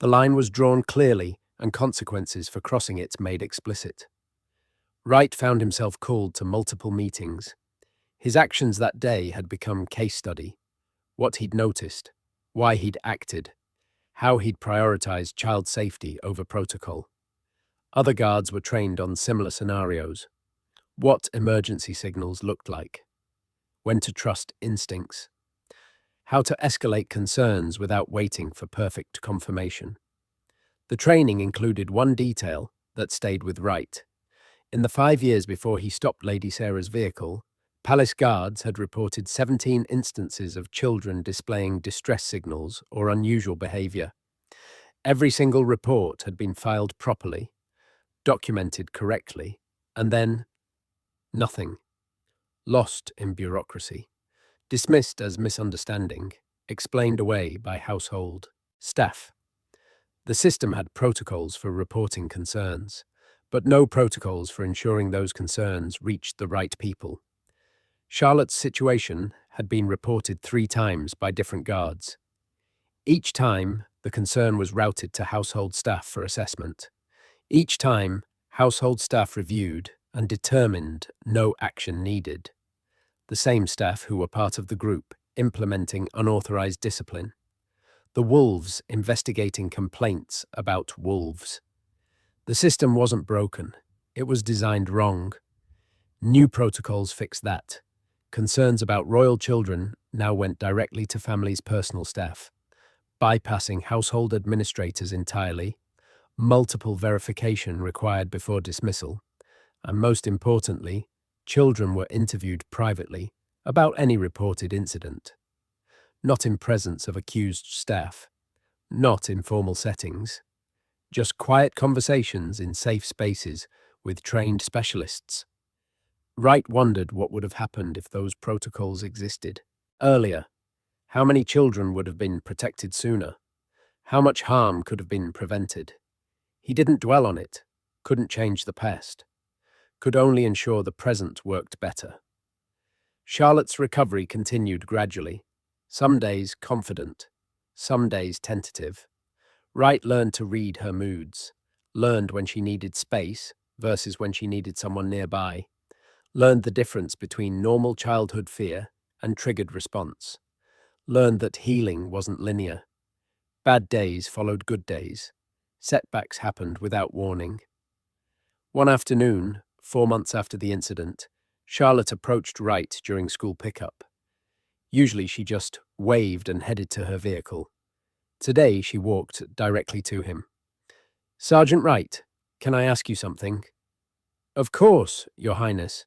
The line was drawn clearly and consequences for crossing it made explicit. Wright found himself called to multiple meetings. His actions that day had become case study. What he'd noticed, why he'd acted, how he'd prioritized child safety over protocol. Other guards were trained on similar scenarios. What emergency signals looked like. When to trust instincts. How to escalate concerns without waiting for perfect confirmation. The training included one detail that stayed with Wright. In the 5 years before he stopped Lady Sarah's vehicle, palace guards had reported 17 instances of children displaying distress signals or unusual behavior. Every single report had been filed properly, documented correctly, and then nothing. Lost in bureaucracy. Dismissed as misunderstanding, explained away by household staff. The system had protocols for reporting concerns, but no protocols for ensuring those concerns reached the right people. Charlotte's situation had been reported 3 times by different guards. Each time, the concern was routed to household staff for assessment. Each time, household staff reviewed and determined no action needed. The same staff who were part of the group implementing unauthorized discipline. The wolves investigating complaints about wolves. The system wasn't broken. It was designed wrong. New protocols fixed that. Concerns about royal children now went directly to families' personal staff, bypassing household administrators entirely, multiple verification required before dismissal, and most importantly, children were interviewed privately about any reported incident. Not in presence of accused staff, not in formal settings, just quiet conversations in safe spaces with trained specialists. Wright wondered what would have happened if those protocols existed earlier. How many children would have been protected sooner? How much harm could have been prevented? He didn't dwell on it, couldn't change the past, could only ensure the present worked better. Charlotte's recovery continued gradually, some days confident, some days tentative. Wright learned to read her moods, learned when she needed space versus when she needed someone nearby, learned the difference between normal childhood fear and triggered response, learned that healing wasn't linear. Bad days followed good days. Setbacks happened without warning. One afternoon, 4 months after the incident, Charlotte approached Wright during school pickup. Usually she just waved and headed to her vehicle. Today she walked directly to him. "Sergeant Wright, can I ask you something?" "Of course, Your Highness."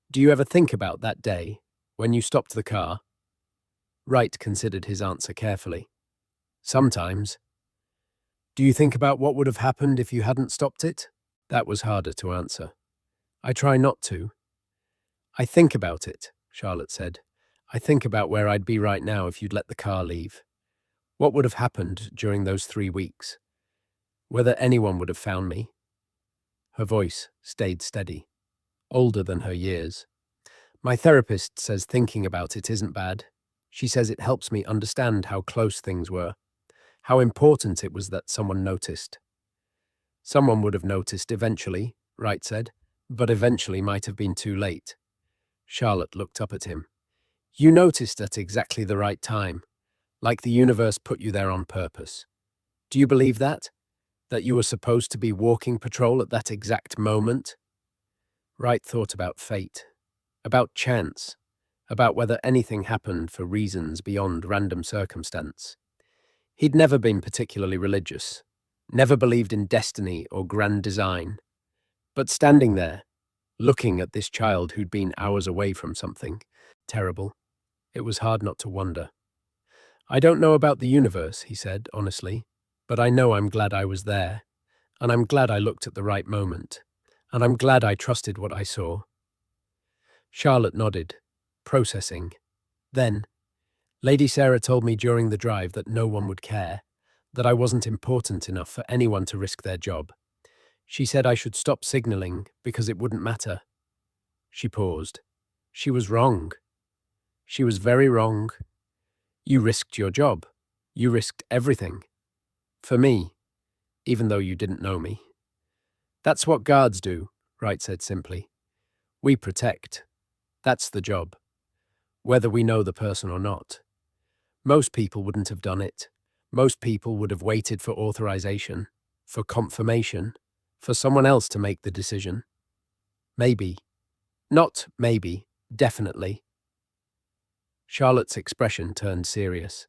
"Do you ever think about that day, when you stopped the car?" Wright considered his answer carefully. "Sometimes." "Do you think about what would have happened if you hadn't stopped it?" That was harder to answer. "I try not to." "I think about it," Charlotte said. "I think about where I'd be right now if you'd let the car leave. What would have happened during those 3 weeks? Whether anyone would have found me." Her voice stayed steady, older than her years. "My therapist says thinking about it isn't bad. She says it helps me understand how close things were, how important it was that someone noticed." "Someone would have noticed eventually," Wright said, "but eventually might have been too late." Charlotte looked up at him. "You noticed at exactly the right time, like the universe put you there on purpose. Do you believe that? That you were supposed to be walking patrol at that exact moment?" Wright thought about fate, about chance, about whether anything happened for reasons beyond random circumstance. He'd never been particularly religious, never believed in destiny or grand design. But standing there, looking at this child who'd been hours away from something terrible, it was hard not to wonder. "I don't know about the universe," he said, honestly, "but I know I'm glad I was there, and I'm glad I looked at the right moment, and I'm glad I trusted what I saw." Charlotte nodded, processing. Then, "Lady Sarah told me during the drive that no one would care, that I wasn't important enough for anyone to risk their job. She said I should stop signaling because it wouldn't matter." She paused. She was wrong. She was very wrong. "You risked your job. You risked everything. For me, even though you didn't know me." "That's what guards do," Wright said simply. "We protect. That's the job, whether we know the person or not. Most people wouldn't have done it. Most people would have waited for authorization, for confirmation, for someone else to make the decision. Maybe. Not maybe. Definitely." Charlotte's expression turned serious.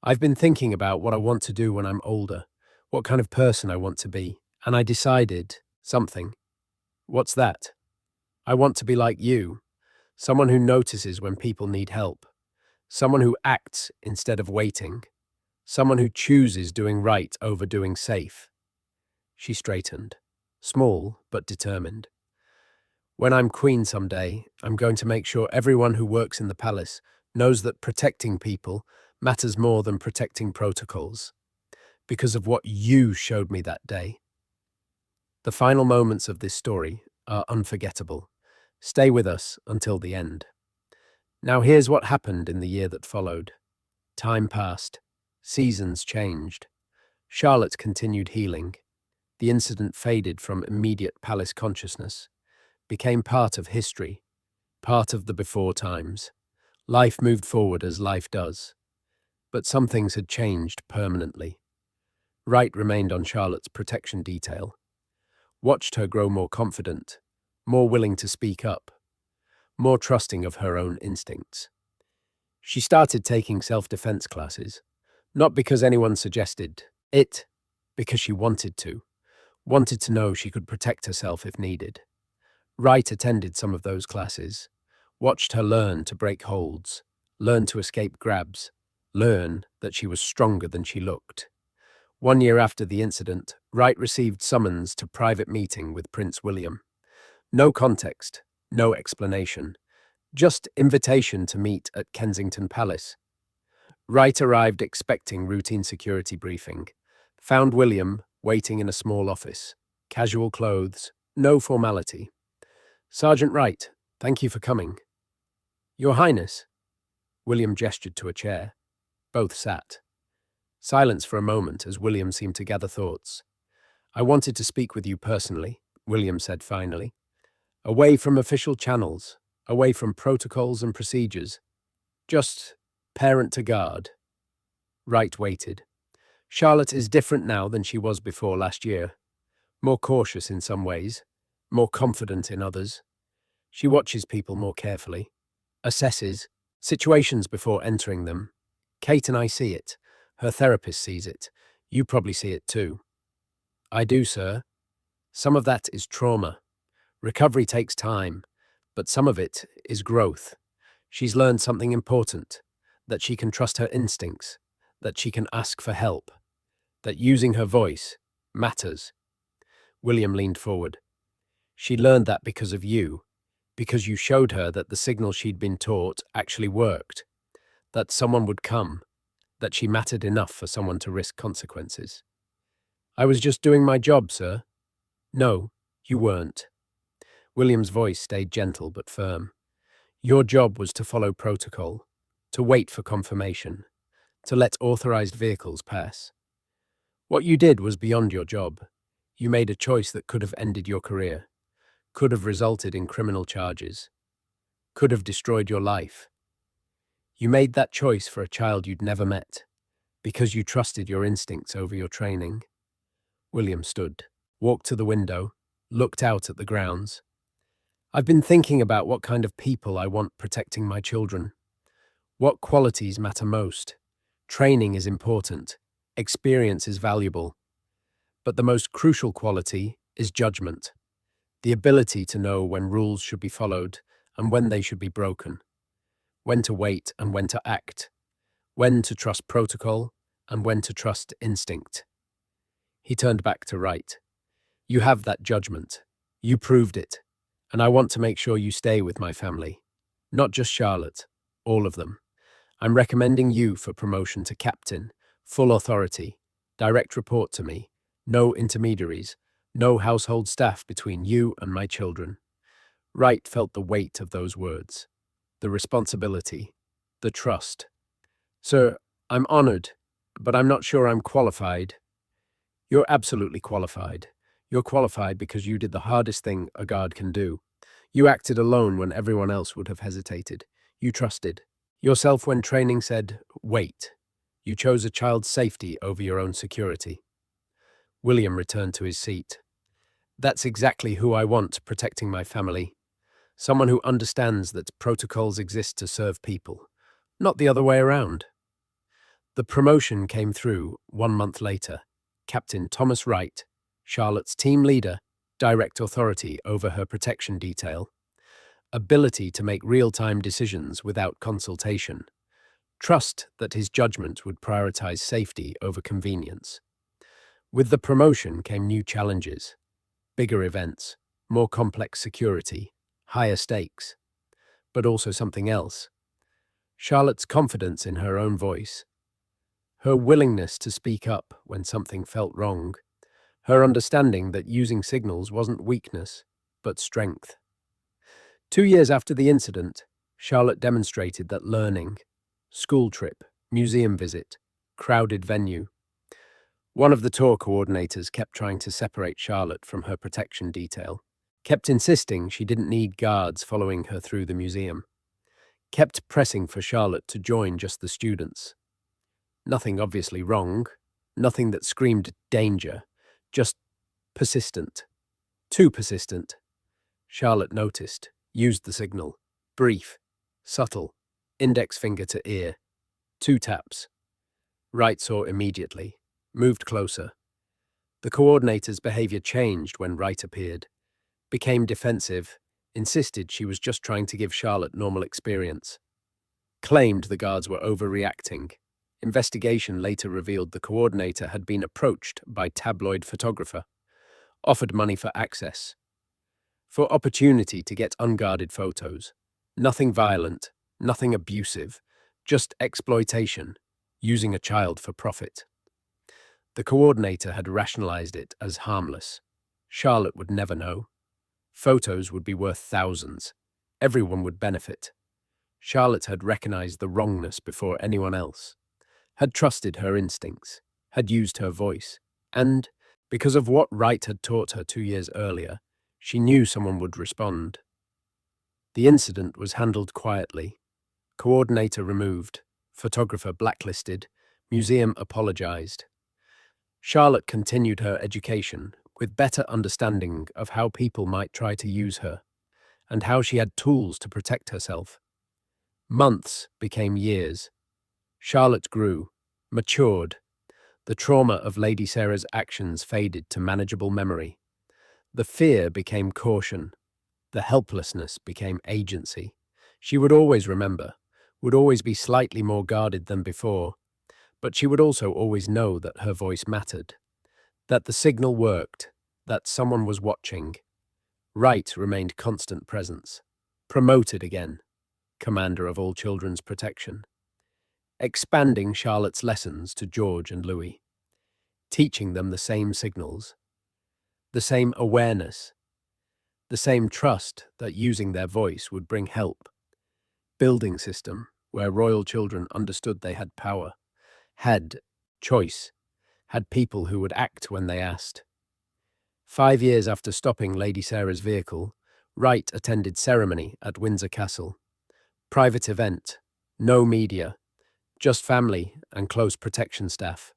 "I've been thinking about what I want to do when I'm older, what kind of person I want to be, And I decided something. What's that? I want to be like you, someone who notices when people need help, someone who acts instead of waiting, someone who chooses doing right over doing safe. She straightened, small but determined. When I'm queen someday, I'm going to make sure everyone who works in the palace knows that protecting people matters more than protecting protocols, because of what you showed me that day. The final moments of this story are unforgettable. Stay with us until the end. Now here's what happened in the year that followed. Time passed. Seasons changed. Charlotte continued healing. The incident faded from immediate palace consciousness, became part of history, part of the before times. Life moved forward as life does. But some things had changed permanently. Wright remained on Charlotte's protection detail, watched her grow more confident, more willing to speak up, more trusting of her own instincts. She started taking self-defense classes, not because anyone suggested it, because she wanted to know she could protect herself if needed. Wright attended some of those classes, watched her learn to break holds, learn to escape grabs, learn that she was stronger than she looked. 1 year after the incident, Wright received summons to private meeting with Prince William. No context, no explanation, just invitation to meet at Kensington Palace. Wright arrived expecting routine security briefing, found William waiting in a small office, casual clothes, no formality. Sergeant Wright, thank you for coming. Your Highness. William gestured to a chair. Both sat. Silence for a moment as William seemed to gather thoughts. I wanted to speak with you personally, William said finally. Away from official channels, away from protocols and procedures. Just parent to guard. Wright waited. Charlotte is different now than she was before last year. More cautious in some ways, more confident in others. She watches people more carefully, assesses situations before entering them. Kate and I see it. Her therapist sees it. You probably see it too. I do, sir. Some of that is trauma. Recovery takes time, but some of it is growth. She's learned something important, that she can trust her instincts, that she can ask for help, that using her voice matters. William leaned forward. She learned that because of you, because you showed her that the signal she'd been taught actually worked, that someone would come, that she mattered enough for someone to risk consequences. I was just doing my job, sir. No, you weren't. William's voice stayed gentle but firm. Your job was to follow protocol, to wait for confirmation, to let authorized vehicles pass. What you did was beyond your job. You made a choice that could have ended your career, could have resulted in criminal charges, could have destroyed your life. You made that choice for a child you'd never met, because you trusted your instincts over your training. William stood, walked to the window, looked out at the grounds. I've been thinking about what kind of people I want protecting my children. What qualities matter most? Training is important. Experience is valuable. But the most crucial quality is judgment. The ability to know when rules should be followed and when they should be broken. When to wait and when to act. When to trust protocol and when to trust instinct. He turned back to Wright. You have that judgment. You proved it. And I want to make sure you stay with my family. Not just Charlotte, all of them. I'm recommending you for promotion to captain, full authority, direct report to me, no intermediaries, no household staff between you and my children. Wright felt the weight of those words, the responsibility, the trust. Sir, I'm honored, but I'm not sure I'm qualified. You're absolutely qualified. You're qualified because you did the hardest thing a guard can do. You acted alone when everyone else would have hesitated. You trusted yourself when training said, wait. You chose a child's safety over your own security. William returned to his seat. That's exactly who I want protecting my family. Someone who understands that protocols exist to serve people, not the other way around. The promotion came through 1 month later. Captain Thomas Wright, Charlotte's team leader, direct authority over her protection detail, ability to make real-time decisions without consultation, trust that his judgment would prioritize safety over convenience. With the promotion came new challenges, bigger events, more complex security, higher stakes, but also something else. Charlotte's confidence in her own voice, her willingness to speak up when something felt wrong, her understanding that using signals wasn't weakness, but strength. 2 years after the incident, Charlotte demonstrated that learning, school trip, museum visit, crowded venue. One of the tour coordinators kept trying to separate Charlotte from her protection detail, kept insisting she didn't need guards following her through the museum, kept pressing for Charlotte to join just the students. Nothing obviously wrong, nothing that screamed danger, just persistent. Too persistent. Charlotte noticed, used the signal. Brief, subtle, index finger to ear. 2 taps. Wright saw immediately, moved closer. The coordinator's behavior changed when Wright appeared, became defensive, insisted she was just trying to give Charlotte normal experience. Claimed the guards were overreacting. Investigation later revealed the coordinator had been approached by tabloid photographer, offered money for access, for opportunity to get unguarded photos. Nothing violent, nothing abusive, just exploitation, using a child for profit. The coordinator had rationalized it as harmless. Charlotte would never know. Photos would be worth thousands. Everyone would benefit. Charlotte had recognized the wrongness before anyone else, had trusted her instincts, had used her voice, and, because of what Wright had taught her 2 years earlier, she knew someone would respond. The incident was handled quietly. Coordinator removed, photographer blacklisted, museum apologized. Charlotte continued her education with better understanding of how people might try to use her, and how she had tools to protect herself. Months became years. Charlotte grew, matured. The trauma of Lady Sarah's actions faded to manageable memory. The fear became caution. The helplessness became agency. She would always remember, would always be slightly more guarded than before, but she would also always know that her voice mattered, that the signal worked, that someone was watching. Wright remained constant presence. Promoted again, commander of all children's protection. Expanding Charlotte's lessons to George and Louis. Teaching them the same signals, the same awareness, the same trust that using their voice would bring help. Building system where royal children understood they had power, had choice, had people who would act when they asked. 5 years after stopping Lady Sarah's vehicle, Wright attended ceremony at Windsor Castle. Private event, no media, just family and close protection staff.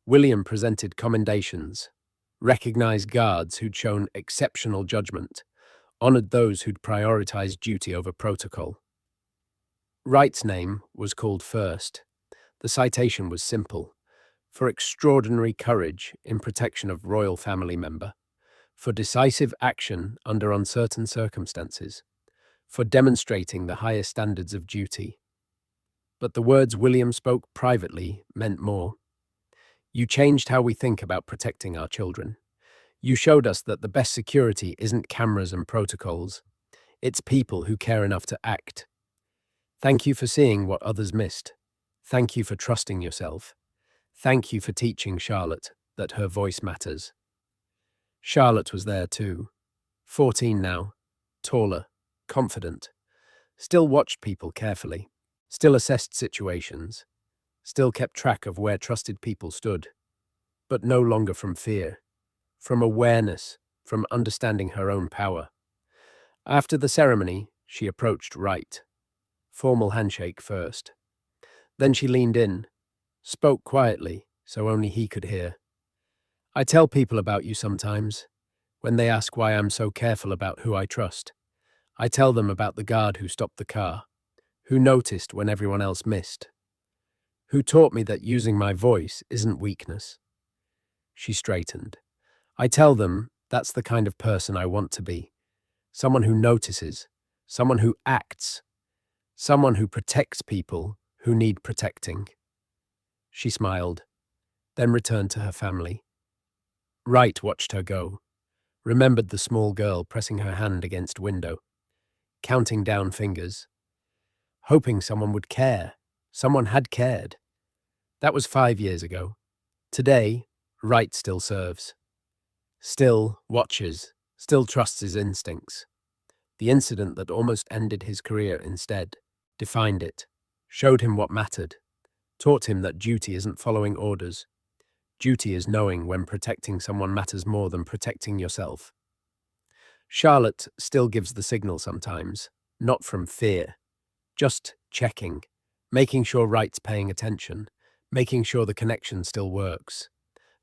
William presented commendations, recognized guards who'd shown exceptional judgment, honored those who'd prioritized duty over protocol. Wright's name was called first. The citation was simple: for extraordinary courage in protection of royal family member, for decisive action under uncertain circumstances, for demonstrating the highest standards of duty. But the words William spoke privately meant more. You changed how we think about protecting our children. You showed us that the best security isn't cameras and protocols. It's people who care enough to act. Thank you for seeing what others missed. Thank you for trusting yourself. Thank you for teaching Charlotte that her voice matters. Charlotte was there too. 14 now, taller, confident. Still watched people carefully. Still assessed situations. Still kept track of where trusted people stood. But no longer from fear. From awareness, from understanding her own power. After the ceremony, she approached Wright. Formal handshake first. Then she leaned in, spoke quietly so only he could hear. I tell people about you sometimes. When they ask why I'm so careful about who I trust, I tell them about the guard who stopped the car, who noticed when everyone else missed, who taught me that using my voice isn't weakness. She straightened. I tell them that's the kind of person I want to be. Someone who notices, someone who acts, someone who protects people who need protecting. She smiled, then returned to her family. Wright watched her go, remembered the small girl pressing her hand against window, counting down fingers, hoping someone would care. Someone had cared. That was 5 years ago. Today, Wright still serves. Still watches, still trusts his instincts. The incident that almost ended his career instead defined it, showed him what mattered, taught him that duty isn't following orders. Duty is knowing when protecting someone matters more than protecting yourself. Charlotte still gives the signal sometimes, not from fear, just checking, making sure Wright's paying attention, making sure the connection still works.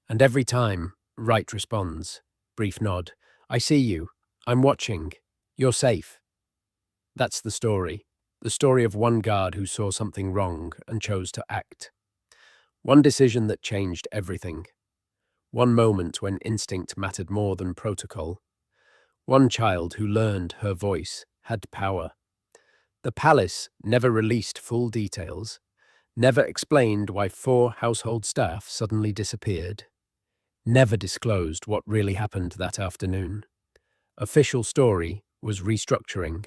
And every time, Wright responds, brief nod, I see you, I'm watching, you're safe. That's the story of one guard who saw something wrong and chose to act. One decision that changed everything. One moment when instinct mattered more than protocol. One child who learned her voice had power. The palace never released full details, never explained why 4 household staff suddenly disappeared, never disclosed what really happened that afternoon. Official story was restructuring,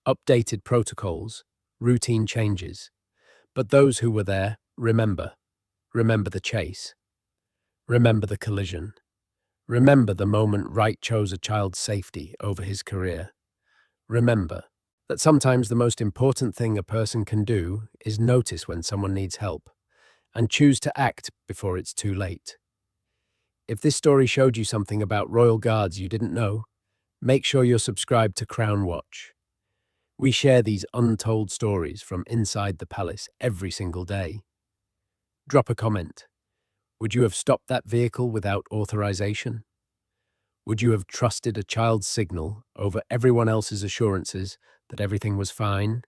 updated protocols, routine changes. But those who were there remember the chase, remember the collision, remember the moment Wright chose a child's safety over his career. Remember that sometimes the most important thing a person can do is notice when someone needs help and choose to act before it's too late. If this story showed you something about Royal Guards you didn't know, make sure you're subscribed to Crown Watch. We share these untold stories from inside the palace every single day. Drop a comment. Would you have stopped that vehicle without authorization? Would you have trusted a child's signal over everyone else's assurances that everything was fine?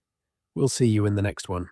We'll see you in the next one.